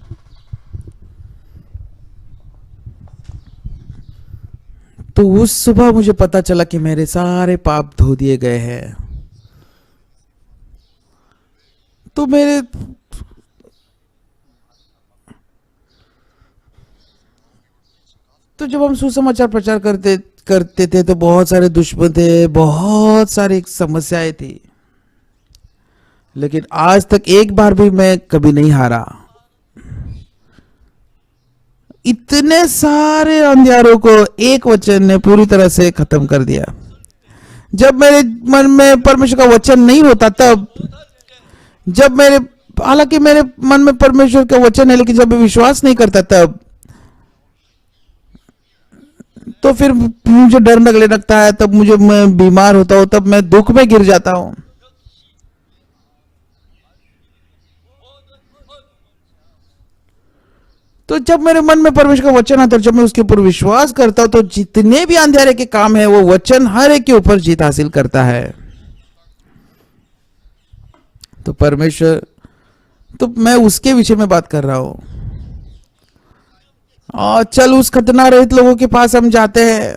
[SPEAKER 1] तो उस सुबह मुझे पता चला कि मेरे सारे पाप धो दिए गए हैं। तो जब हम सुसमाचार प्रचार करते थे तो बहुत सारे दुश्मन थे, बहुत सारी समस्याएं थी, लेकिन आज तक एक बार भी मैं कभी नहीं हारा। इतने सारे अंधियारों को एक वचन ने पूरी तरह से खत्म कर दिया। जब मेरे मन में परमेश्वर का वचन नहीं होता, तब हालांकि मेरे मन में परमेश्वर का वचन है, लेकिन जब मैं विश्वास नहीं करता, तब तो फिर मुझे डर लगने लगता है, तब मैं बीमार होता हूं, तब मैं दुख में गिर जाता हूं। तो जब मेरे मन में परमेश्वर का वचन आता है, जब मैं उसके ऊपर विश्वास करता हूं, तो जितने भी अंधेरे के काम है, वो वचन हर एक के ऊपर जीत हासिल करता है। तो परमेश्वर, तो मैं उसके विषय में बात कर रहा हूं। और चल, उस खतना रहित लोगों के पास हम जाते हैं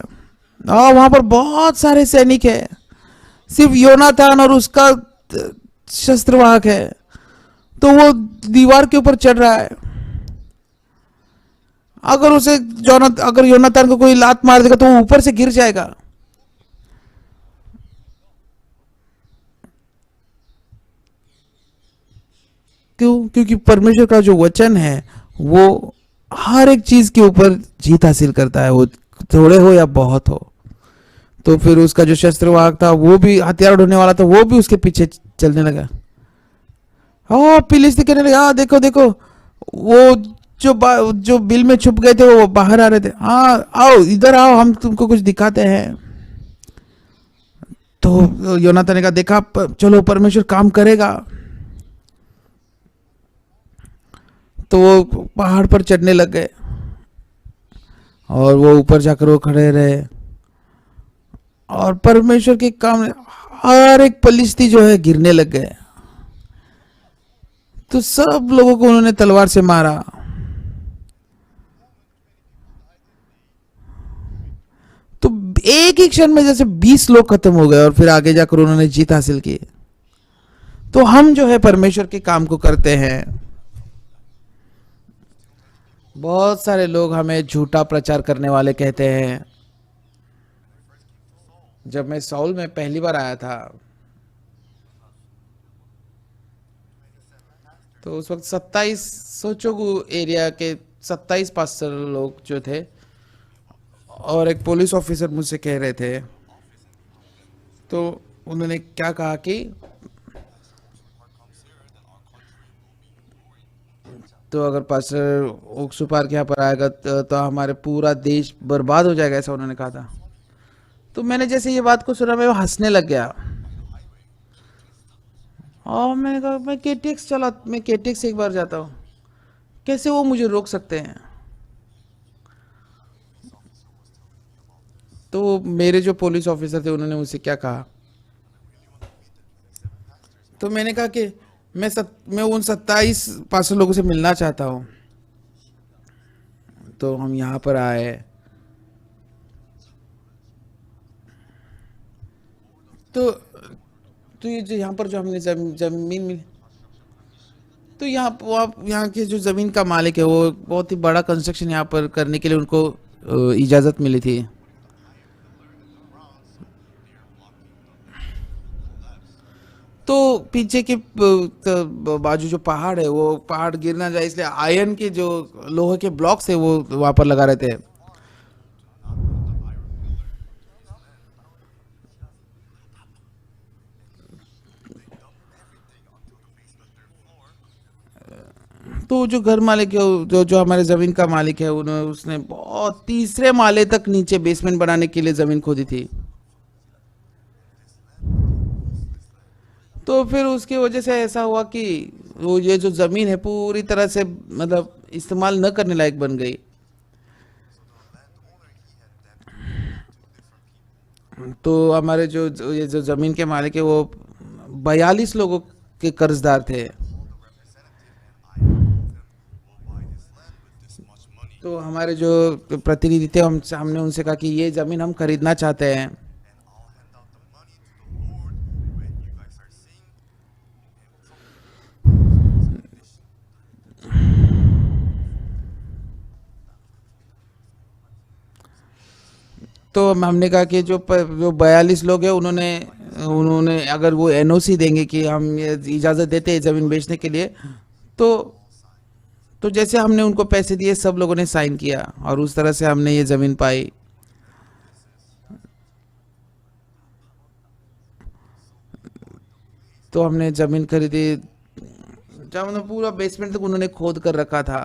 [SPEAKER 1] और वहां पर बहुत सारे सैनिक है, सिर्फ योनातान और उसका शस्त्रवाहक है। तो वो दीवार के ऊपर चढ़ रहा है। अगर योनातान को कोई लात मार देगा तो वो ऊपर से गिर जाएगा। क्यों? क्योंकि परमेश्वर का जो वचन है वो हर एक चीज के ऊपर जीत हासिल करता है, वो थोड़े हो या बहुत हो। तो फिर उसका जो शस्त्रवाहक था, वो भी हथियार ढोने वाला था, वो भी उसके पीछे चलने लगा। फिलिस्ती कहने लगा, देखो देखो, वो जो बिल में छुप गए थे वो बाहर आ रहे थे। हाँ, आओ, इधर आओ, हम तुमको कुछ दिखाते हैं। तो योनातान ने कहा, देखा, चलो, परमेश्वर काम करेगा। तो वो पहाड़ पर चढ़ने लग गए और वो ऊपर जाकर वो खड़े रहे, और परमेश्वर के काम, हर एक फलिस्ती जो है गिरने लग गए। तो सब लोगों को उन्होंने तलवार से मारा। तो एक ही क्षण में जैसे 20 लोग खत्म हो गए और फिर आगे जाकर उन्होंने जीत हासिल की। तो हम जो है परमेश्वर के काम को करते हैं। बहुत सारे लोग हमें झूठा प्रचार करने वाले कहते हैं। जब मैं साउल में पहली बार आया था, तो उस वक्त 27 सोचोगु एरिया के 27 पास्टर लोग जो थे और एक पुलिस ऑफिसर मुझसे कह रहे थे। तो उन्होंने क्या कहा कि तो अगर पास्टर ओक्सू पार्क यहाँ पर आएगा तो हमारे पूरा देश बर्बाद हो जाएगा, ऐसा उन्होंने कहा था। तो मैंने जैसे ये बात को सुना, मैं हंसने लग गया और मैंने कहा, मैं केटीएक्स एक बार जाता हूँ, कैसे वो मुझे रोक सकते हैं? तो मेरे जो पुलिस ऑफिसर थे उन्होंने मुझसे क्या कहा, तो मैंने कहा कि मैं उन 27 पास्टर लोगों से मिलना चाहता हूँ। तो हम यहाँ पर आए तो तो ये जो यहाँ पर जो हमने जमीन मिली, तो यहाँ के जो जमीन का मालिक है वो बहुत ही बड़ा कंस्ट्रक्शन यहाँ पर करने के लिए उनको इजाजत मिली थी। तो पीछे के बाजू जो पहाड़ है वो पहाड़ गिर ना जाए इसलिए आयरन के जो लोहे के ब्लॉक्स है वो वहां पर लगा रहते हैं। तो जो घर मालिक है जो जो हमारे जमीन का मालिक है उन्होंने उसने बहुत तीसरे माले तक नीचे बेसमेंट बनाने के लिए जमीन खोदी थी। तो फिर उसकी वजह से ऐसा हुआ कि वो ये जो जमीन है पूरी तरह से मतलब इस्तेमाल न करने लायक बन गई। तो हमारे ये जो जमीन के मालिक है वो 42 लोगों के कर्जदार थे। तो हमारे जो प्रतिनिधि थे हमने उनसे कहा कि ये जमीन हम खरीदना चाहते हैं। तो हमने कहा कि जो 42 लोग हैं उन्होंने उन्होंने अगर वो एनओसी देंगे कि हम ये इजाज़त देते हैं ज़मीन बेचने के लिए, तो तो जैसे हमने उनको पैसे दिए सब लोगों ने साइन किया और उस तरह से हमने ये ज़मीन पाई। तो हमने ज़मीन खरीदी जब हमने पूरा बेसमेंट तक उन्होंने खोद कर रखा था।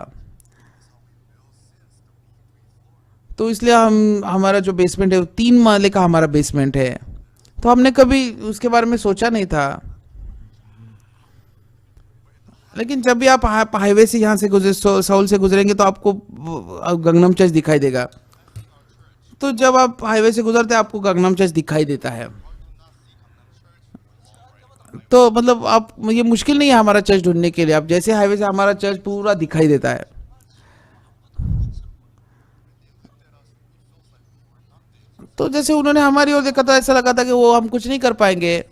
[SPEAKER 1] तो इसलिए हमारा जो बेसमेंट है वो 3 माले का हमारा बेसमेंट है। तो हमने कभी उसके बारे में सोचा नहीं था। लेकिन जब भी आप हाईवे से यहाँ से सउल से गुजरेंगे तो आपको गंगनम चर्च दिखाई देगा। तो जब आप हाईवे से गुजरते हैं आपको गंगनम चर्च दिखाई देता है। तो मतलब आप ये मुश्किल नहीं है हमारा चर्च ढूंढने के लिए, आप जैसे हाईवे से हमारा चर्च पूरा दिखाई देता है। तो जैसे उन्होंने हमारी ओर देखा था ऐसा लगा था कि वो हम कुछ नहीं कर पाएंगे।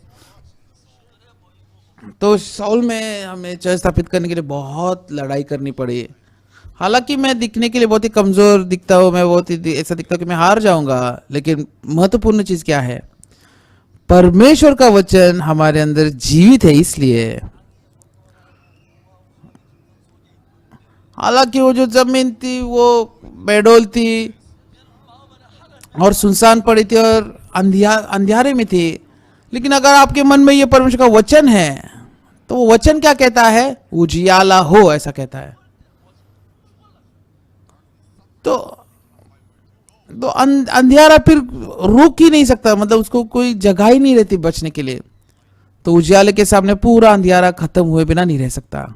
[SPEAKER 1] तो साउल में हमें चर्च स्थापित करने के लिए बहुत लड़ाई करनी पड़ी। हालांकि मैं दिखने के लिए बहुत ही कमजोर दिखता हूँ, मैं बहुत ही ऐसा दिखता हूँ कि मैं हार जाऊंगा, लेकिन महत्वपूर्ण चीज क्या है, परमेश्वर का वचन हमारे अंदर जीवित है। इसलिए हालांकि वो जो जमीन थी वो बेडोल थी और सुनसान पड़ी थी और अंधियारे में थी, लेकिन अगर आपके मन में ये परमेश्वर का वचन है तो वो वचन क्या कहता है, उजियाला हो ऐसा कहता है। तो तो अंधियारा फिर रुक ही नहीं सकता, मतलब उसको कोई जगह ही नहीं रहती बचने के लिए। तो उजियाले के सामने पूरा अंधियारा खत्म हुए बिना नहीं रह सकता।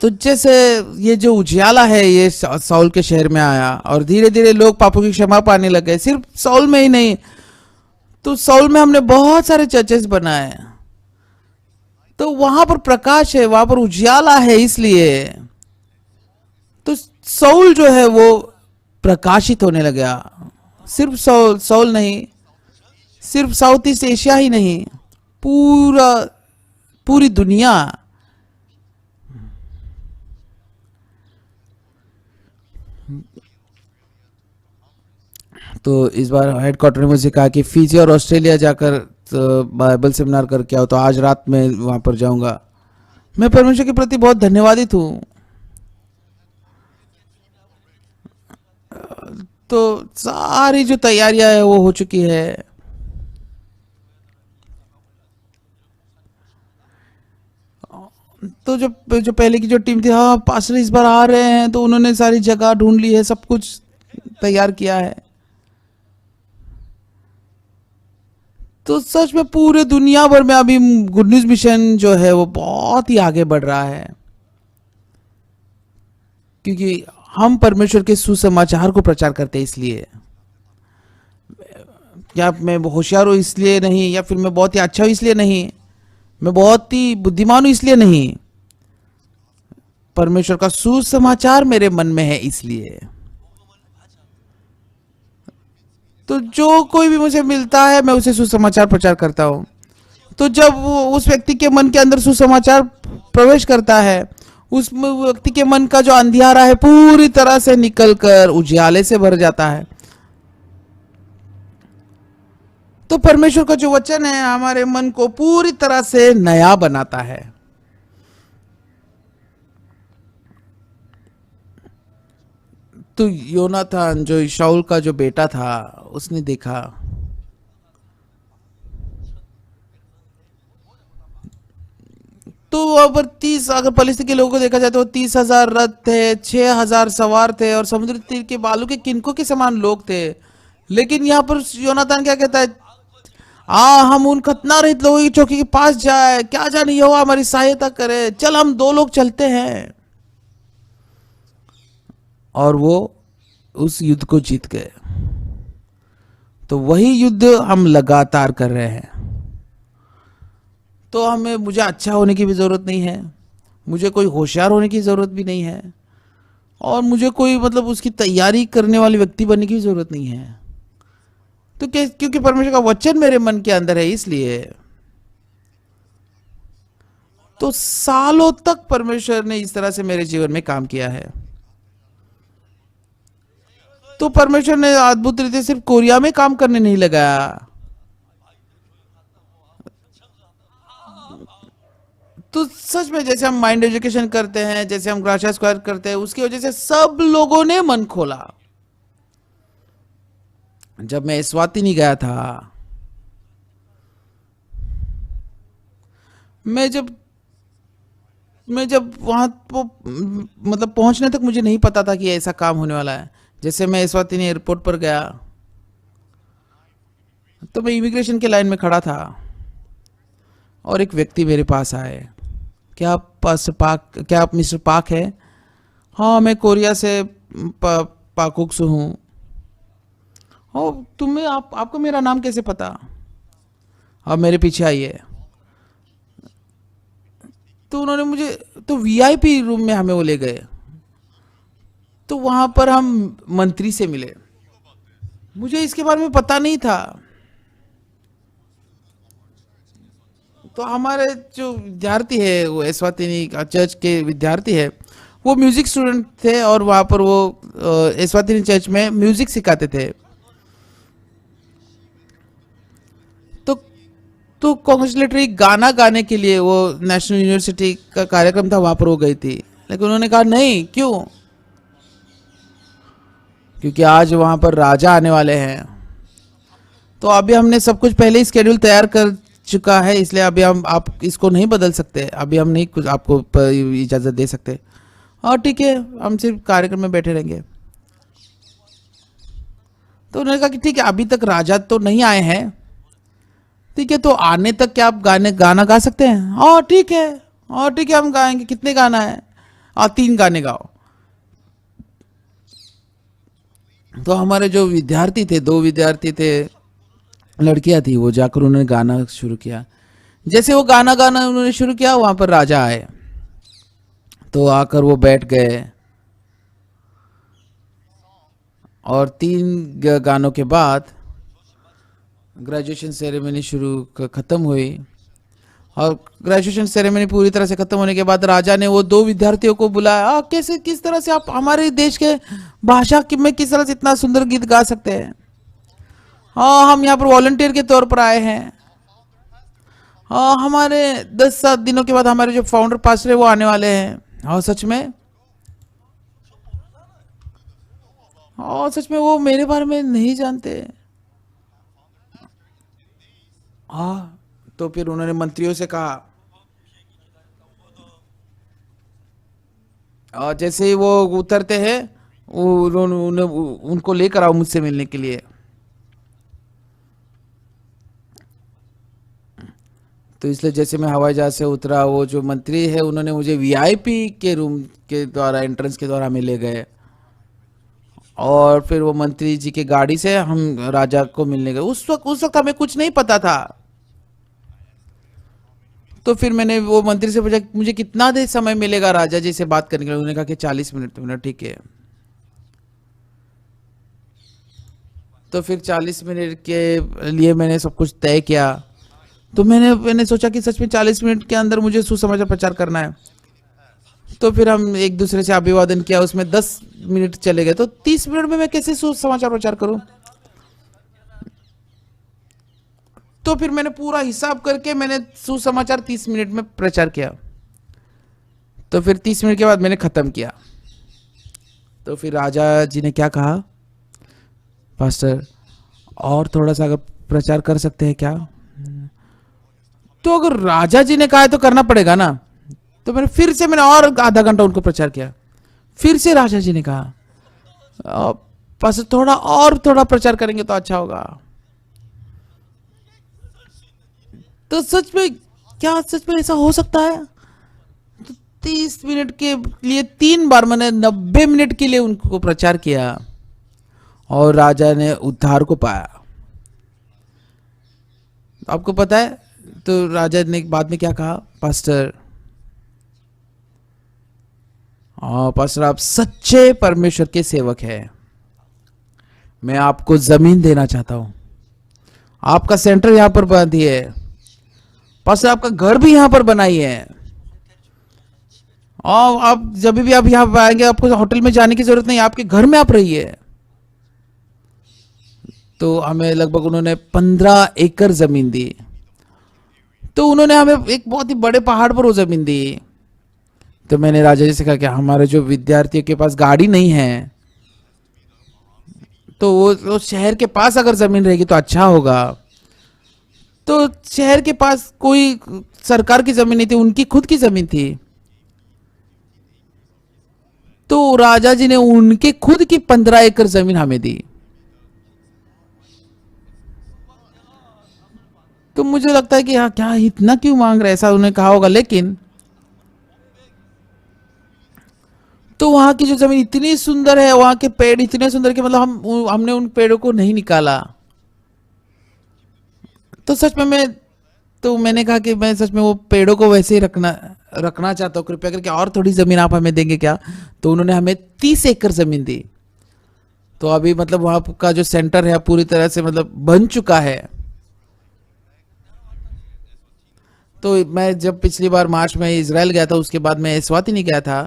[SPEAKER 1] तो जैसे ये जो उजियाला है ये साउल के शहर में आया और धीरे धीरे लोग पापों की क्षमा पाने लगे। सिर्फ साउल में ही नहीं, तो साउल में हमने बहुत सारे चर्चेस बनाए। तो वहां पर प्रकाश है, वहां पर उजियाला है, इसलिए तो साउल जो है वो प्रकाशित होने लगा। सिर्फ साउल नहीं, सिर्फ साउथ ईस्ट एशिया ही नहीं, पूरी दुनिया। तो इस बार हेडक्वार्टर ने मुझे कहा कि फिजी और ऑस्ट्रेलिया जाकर बाइबल सेमिनार करके आओ, तो आज रात में वहां पर जाऊंगा। मैं परमेश्वर के प्रति बहुत धन्यवादित हूँ। तो सारी जो तैयारियां है वो हो चुकी है। तो जो पहले की जो टीम थी, हाँ पास्टर इस बार आ रहे हैं, तो उन्होंने सारी जगह ढूंढ ली है, सब कुछ तैयार किया है। तो सच में पूरे दुनिया भर में अभी गुड न्यूज मिशन जो है वो बहुत ही आगे बढ़ रहा है, क्योंकि हम परमेश्वर के सुसमाचार को प्रचार करते हैं। इसलिए क्या मैं होशियार हूँ इसलिए नहीं, या फिर मैं बहुत ही अच्छा हूँ इसलिए नहीं, मैं बहुत ही बुद्धिमान हूँ इसलिए नहीं, परमेश्वर का सुसमाचार मेरे मन में है इसलिए। तो जो कोई भी मुझे मिलता है मैं उसे सुसमाचार प्रचार करता हूं। तो जब वो उस व्यक्ति के मन के अंदर सुसमाचार प्रवेश करता है, उस व्यक्ति के मन का जो अंधियारा है पूरी तरह से निकलकर उजियाले से भर जाता है। तो परमेश्वर का जो वचन है हमारे मन को पूरी तरह से नया बनाता है। तो योनाथन जो शाऊल का जो बेटा था उसने देखा, तो वहां पर 30, अगर पलिस्ती के लोगों को देखा जाए तो 30,000 रथ थे, 6,000 सवार थे और समुद्र तीर के बालू के किनकों के समान लोग थे। लेकिन यहाँ पर योनातान क्या कहता है, हम उन खतना रहित लोगों की चौकी के पास जाए, क्या जाने यहोवा हमारी सहायता करे, चल हम 2 लोग चलते हैं। और वो उस युद्ध को जीत गए। तो वही युद्ध हम लगातार कर रहे हैं। तो मुझे अच्छा होने की भी जरूरत नहीं है, मुझे कोई होशियार होने की जरूरत भी नहीं है, और मुझे कोई मतलब उसकी तैयारी करने वाले व्यक्ति बनने की जरूरत नहीं है। तो क्योंकि परमेश्वर का वचन मेरे मन के अंदर है इसलिए। तो सालों तक परमेश्वर ने इस तरह से मेरे जीवन में काम किया है। तो परमेश्वर ने अद्भुत रीति सिर्फ कोरिया में काम करने नहीं लगाया। तो सच में जैसे हम माइंड एजुकेशन करते हैं, जैसे हम ग्राशिया स्क्वायर करते हैं, उसकी वजह से सब लोगों ने मन खोला। जब मैं एस्वातिनी गया था, मैं जब वहां मतलब पहुंचने तक मुझे नहीं पता था कि ऐसा काम होने वाला है। जैसे मैं एस्वातिनी एयरपोर्ट पर गया तो मैं इमिग्रेशन के लाइन में खड़ा था और एक व्यक्ति मेरे पास आए, क्या आप मिस्टर पाक है? हाँ, मैं कोरिया से पाकुक्सु हूँ। आपको मेरा नाम कैसे पता? आप मेरे पीछे आइए। तो उन्होंने मुझे तो वीआईपी रूम में हमें वो ले गए। तो वहां पर हम मंत्री से मिले। मुझे इसके बारे में पता नहीं था। तो हमारे जो विद्यार्थी है, वो एस्वातिनी चर्च के विद्यार्थी है, वो म्यूजिक स्टूडेंट थे और वहां पर वो एस्वातिनी चर्च में म्यूजिक सिखाते थे। तो कॉन्ग्रेचुलेटरी गाना गाने के लिए वो नेशनल यूनिवर्सिटी का कार्यक्रम था, वहां पर वो गई थी। लेकिन उन्होंने कहा नहीं, क्यों? क्योंकि आज वहां पर राजा आने वाले हैं। तो अभी हमने सब कुछ पहले ही स्केड्यूल तैयार कर चुका है, इसलिए अभी आप इसको नहीं बदल सकते। अभी हम नहीं कुछ आपको इजाजत दे सकते। और ठीक है, हम सिर्फ कार्यक्रम में बैठे रहेंगे। तो उन्होंने कहा कि ठीक है, अभी तक राजा तो नहीं आए हैं, ठीक है, तो आने तक क्या आप गाना गा सकते हैं? हाँ ठीक है, हम गाएंगे। कितने गाना है? 3 गाने गाओ। तो हमारे जो विद्यार्थी थे, 2 विद्यार्थी थे, लड़कियां थी, वो जाकर उन्होंने गाना शुरू किया। जैसे वो गाना उन्होंने शुरू किया, वहां पर राजा आए। तो आकर वो बैठ गए और 3 गानों के बाद ग्रेजुएशन सेरेमनी खत्म हुई। और ग्रेजुएशन सेरेमनी पूरी तरह से खत्म होने के बाद राजा ने वो 2 विद्यार्थियों को बुलाया। किस तरह से आप हमारे देश के भाषा में किस तरह से इतना सुंदर गीत गा सकते हैं? हाँ, हम यहाँ पर वॉलंटियर के तौर पर आए हैं। हाँ, हमारे 10-7 दिनों के बाद हमारे जो फाउंडर पास्टर है वो आने वाले हैं। हाँ सच में? हाँ सच में, वो मेरे बारे में नहीं जानते। हाँ, तो फिर उन्होंने मंत्रियों से कहा, और जैसे ही वो उतरते हैं उनको लेकर आओ मुझसे मिलने के लिए। तो इसलिए जैसे मैं हवाई जहाज से उतरा, वो जो मंत्री है उन्होंने मुझे वीआईपी के रूम के द्वारा, एंट्रेंस के द्वारा हमें ले गए। और फिर वो मंत्री जी की गाड़ी से हम राजा को मिलने गए। उस वक्त हमें कुछ नहीं पता था तो फिर मैंने वो मंत्री से पूछा मुझे कितना देर समय मिलेगा राजा जी से बात करने के लिए। उन्होंने कहा कि 40 मिनट। तो मैंने ठीक है। तो फिर 40 मिनट के लिए मैंने सब कुछ तय किया। तो मैंने सोचा कि सच में 40 मिनट के अंदर मुझे सुसमाचार प्रचार करना है। तो फिर हम एक दूसरे से अभिवादन किया, उसमें 10 मिनट चले गए। तो 30 मिनट में मैं कैसे सुसमाचार प्रचार करूं? तो फिर मैंने पूरा हिसाब करके मैंने सुसमाचार 30 मिनट में प्रचार किया। तो फिर 30 मिनट के बाद मैंने खत्म किया। तो फिर राजा जी ने क्या कहा, पास्टर और थोड़ा सा अगर प्रचार कर सकते हैं क्या? तो अगर राजा जी ने कहा है तो करना पड़ेगा ना। तो मैंने और आधा घंटा उनको प्रचार किया। फिर से राजा जी ने कहा पास्टर थोड़ा प्रचार करेंगे तो अच्छा होगा। तो सच में ऐसा हो सकता है? तो 30 मिनट के लिए 3 बार मैंने 90 मिनट के लिए उनको प्रचार किया और राजा ने उद्धार को पाया। आपको पता है तो राजा ने बाद में क्या कहा, पास्टर आप सच्चे परमेश्वर के सेवक हैं। मैं आपको जमीन देना चाहता हूं। आपका सेंटर यहां पर बना दिए, पास्टर आपका घर भी यहां पर बनाइए। और आप जब भी आप यहां पर आएंगे आपको होटल में जाने की जरूरत नहीं, आपके घर में आप रहिए। तो हमें लगभग उन्होंने 15 एकड़ जमीन दी। तो उन्होंने हमें एक बहुत ही बड़े पहाड़ पर वो जमीन दी। तो मैंने राजा जी से कहा कि हमारे जो विद्यार्थियों के पास गाड़ी नहीं है तो वो शहर के पास अगर जमीन रहेगी तो अच्छा होगा। तो शहर के पास कोई सरकार की जमीन नहीं थी, उनकी खुद की जमीन थी। तो राजा जी ने उनके खुद की 15 एकड़ जमीन हमें दी। तो मुझे लगता है कि हाँ क्या इतना क्यों मांग रहे, ऐसा उन्होंने कहा होगा। लेकिन तो वहां की जो जमीन इतनी सुंदर है, वहां के पेड़ इतने सुंदर कि मतलब हमने उन पेड़ों को नहीं निकाला। तो सच में मैंने कहा कि मैं सच में वो पेड़ों को वैसे ही रखना चाहता हूँ, कृपया करके और थोड़ी जमीन आप हमें देंगे क्या? तो उन्होंने हमें 30 एकड़ जमीन दी। तो अभी मतलब वहां का जो सेंटर है पूरी तरह से मतलब बन चुका है। तो मैं जब पिछली बार मार्च में इजराइल गया था उसके बाद मैं एस्वातिनी गया था।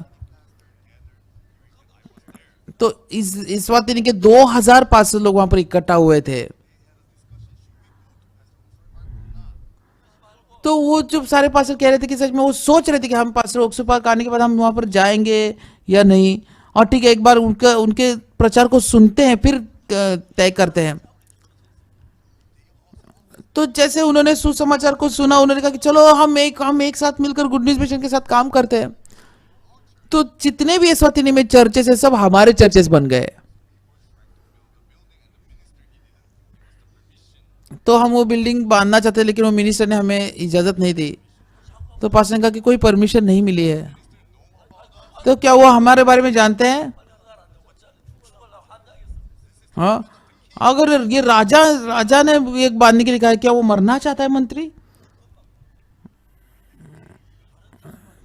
[SPEAKER 1] तो एस्वातिनी के 2000 पास्टर लोग वहां पर इकट्ठा हुए थे। तो वो जो सारे पास्टर कह रहे थे कि सच में वो सोच रहे थे कि हम पास्टर ओक्सू पार्क आने के बाद हम वहां पर जाएंगे या नहीं। और ठीक है, एक बार उनके प्रचार को सुनते हैं फिर तय करते हैं। तो जैसे उन्होंने सुसमाचार को सुना, उन्होंने कहा कि चलो हम एक साथ मिलकर गुड न्यूज मिशन के साथ काम करते हैं। तो जितने भी एस्वातिनी में चर्चेस है सब हमारे चर्चेस बन गए। तो हम वो बिल्डिंग बांधना चाहते लेकिन वो मिनिस्टर ने हमें इजाजत नहीं दी। तो पास्टर ने कहा कि कोई परमिशन नहीं मिली है। तो क्या वो हमारे बारे में जानते हैं? हाँ, अगर ये राजा ने एक बांधने के लिए कहा, क्या वो मरना चाहता है मंत्री?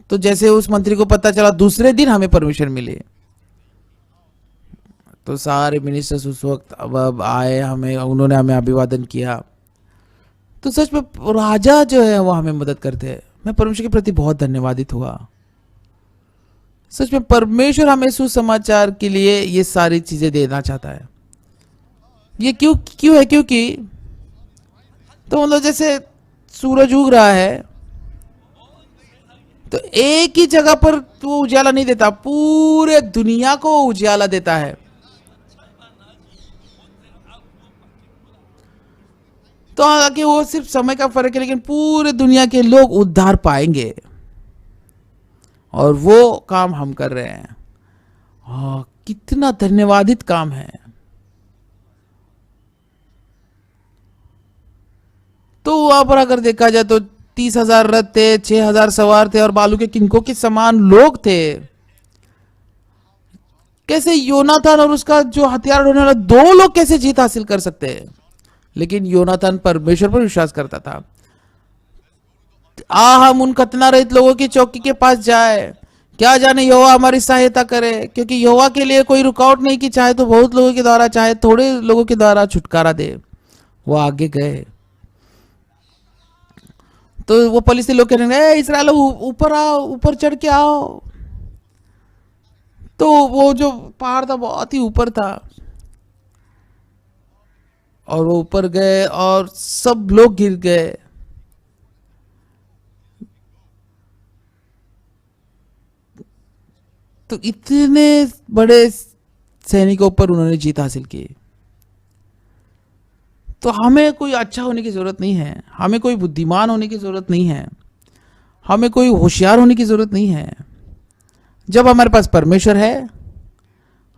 [SPEAKER 1] तो जैसे उस मंत्री को पता चला दूसरे दिन हमें परमिशन मिली। तो सारे मिनिस्टर्स उस वक्त अब आए, उन्होंने हमें अभिवादन किया। तो सच में राजा जो है वो हमें मदद करते हैं। मैं परमेश्वर के प्रति बहुत धन्यवादित हुआ। सच में परमेश्वर हमें सुसमाचार के लिए ये सारी चीजें देना चाहता है। ये क्यों है? क्योंकि तो मतलब जैसे सूरज उग रहा है तो एक ही जगह पर वो उजाला नहीं देता, पूरे दुनिया को उजाला देता है। तो हालांकि वो सिर्फ समय का फर्क है लेकिन पूरे दुनिया के लोग उद्धार पाएंगे और वो काम हम कर रहे हैं। कितना धन्यवादित काम है। तो वहां पर अगर देखा जाए तो 30,000 रथ थे, 6,000 सवार थे और बालू के किंकों के समान लोग थे। कैसे योनातान और उसका जो हथियार ढोने वाला 2 लोग कैसे जीत हासिल कर सकते हैं? लेकिन योनातान परमेश्वर पर विश्वास करता था। हम उन खतना रहित लोगों की चौकी के पास जाए, क्या जाने यहोवा हमारी सहायता करे, क्योंकि यहोवा के लिए कोई रुकावट नहीं कि चाहे तो बहुत लोगों के द्वारा चाहे थोड़े लोगों के द्वारा छुटकारा दे। वो आगे गए तो वो फलिस्ती लोग कहने लगे, इस्राएल ऊपर आओ, ऊपर चढ़ के आओ। तो वो जो पहाड़ था बहुत ही ऊपर था और वो ऊपर गए और सब लोग गिर गए। तो इतने बड़े सैनिकों पर उन्होंने जीत हासिल की। तो हमें कोई अच्छा होने की जरूरत नहीं है, हमें कोई बुद्धिमान होने की जरूरत नहीं है, हमें कोई होशियार होने की जरूरत नहीं है। जब हमारे पास परमेश्वर है,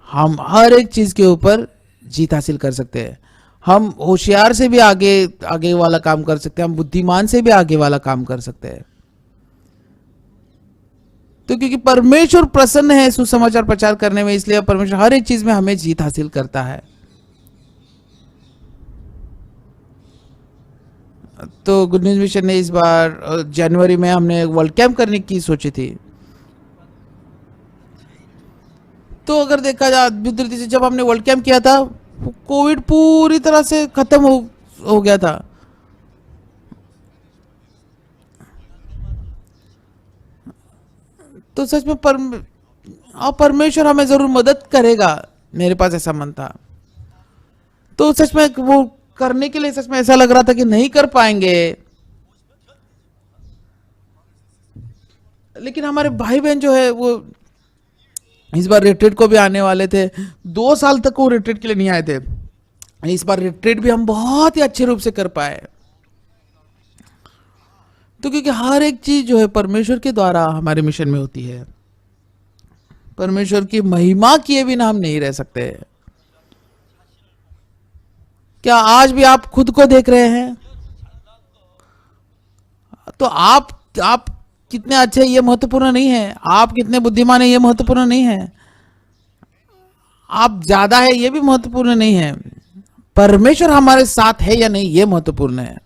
[SPEAKER 1] हम हर एक चीज के ऊपर जीत हासिल कर सकते हैं। हम होशियार से भी आगे आगे वाला काम कर सकते हैं, हम बुद्धिमान से भी आगे वाला काम कर सकते हैं। तो क्योंकि परमेश्वर प्रसन्न है सुसमाचार प्रचार करने में, इसलिए परमेश्वर हर एक चीज में हमें जीत हासिल करता है। तो गुड न्यूज मिशन ने इस बार जनवरी में हमने वर्ल्ड कैंप करने की सोची थी। तो अगर देखा जाए विद्युत से, जब हमने वर्ल्ड कैंप किया था कोविड पूरी तरह से खत्म हो गया था। तो सच में परमेश्वर हमें जरूर मदद करेगा, मेरे पास ऐसा मन था। तो सच में वो करने के लिए सच में ऐसा लग रहा था कि नहीं कर पाएंगे, लेकिन हमारे भाई बहन जो है वो इस बार रिट्रीट को भी आने वाले थे। 2 साल तक वो रिट्रीट के लिए नहीं आए थे, इस बार रिट्रीट भी हम बहुत ही अच्छे रूप से कर पाए। तो क्योंकि हर एक चीज जो है परमेश्वर के द्वारा हमारे मिशन में होती है। परमेश्वर की महिमा किए बिना हम नहीं रह सकते। क्या आज भी आप खुद को देख रहे हैं? तो आप कितने अच्छे ये महत्वपूर्ण नहीं है, आप कितने बुद्धिमान है ये महत्वपूर्ण नहीं है, आप ज्यादा है ये भी महत्वपूर्ण नहीं है, परमेश्वर हमारे साथ है या नहीं ये महत्वपूर्ण है।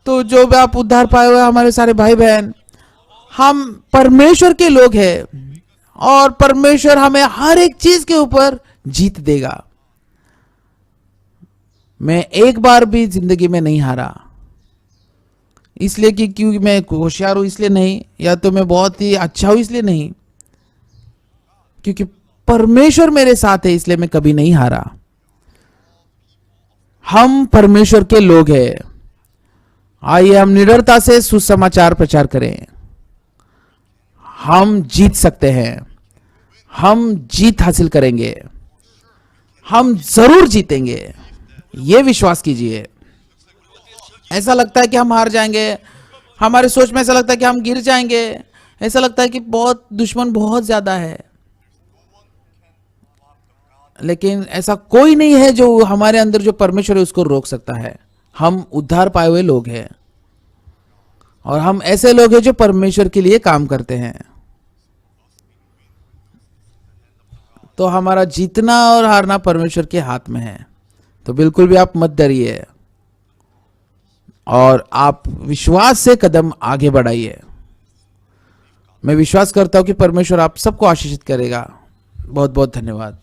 [SPEAKER 1] तो जो भी आप उद्धार पाए हुए हमारे सारे भाई बहन, हम परमेश्वर के लोग हैं और परमेश्वर हमें हर एक चीज के ऊपर जीत देगा। मैं एक बार भी जिंदगी में नहीं हारा, इसलिए कि क्योंकि मैं होशियार हूं इसलिए नहीं, या तो मैं बहुत ही अच्छा हूं इसलिए नहीं, क्योंकि परमेश्वर मेरे साथ है इसलिए मैं कभी नहीं हारा। हम परमेश्वर के लोग हैं। आइए हम निडरता से सुसमाचार प्रचार करें। हम जीत सकते हैं, हम जीत हासिल करेंगे, हम जरूर जीतेंगे, ये विश्वास कीजिए। ऐसा लगता है कि हम हार जाएंगे, हमारे सोच में ऐसा लगता है कि हम गिर जाएंगे, ऐसा लगता है कि बहुत दुश्मन बहुत ज्यादा है, लेकिन ऐसा कोई नहीं है जो हमारे अंदर जो परमेश्वर है उसको रोक सकता है। हम उद्धार पाए हुए लोग हैं और हम ऐसे लोग हैं जो परमेश्वर के लिए काम करते हैं। तो हमारा जीतना और हारना परमेश्वर के हाथ में है। तो बिल्कुल भी आप मत डरिए और आप विश्वास से कदम आगे बढ़ाइए। मैं विश्वास करता हूं कि परमेश्वर आप सबको आशीषित करेगा। बहुत बहुत धन्यवाद।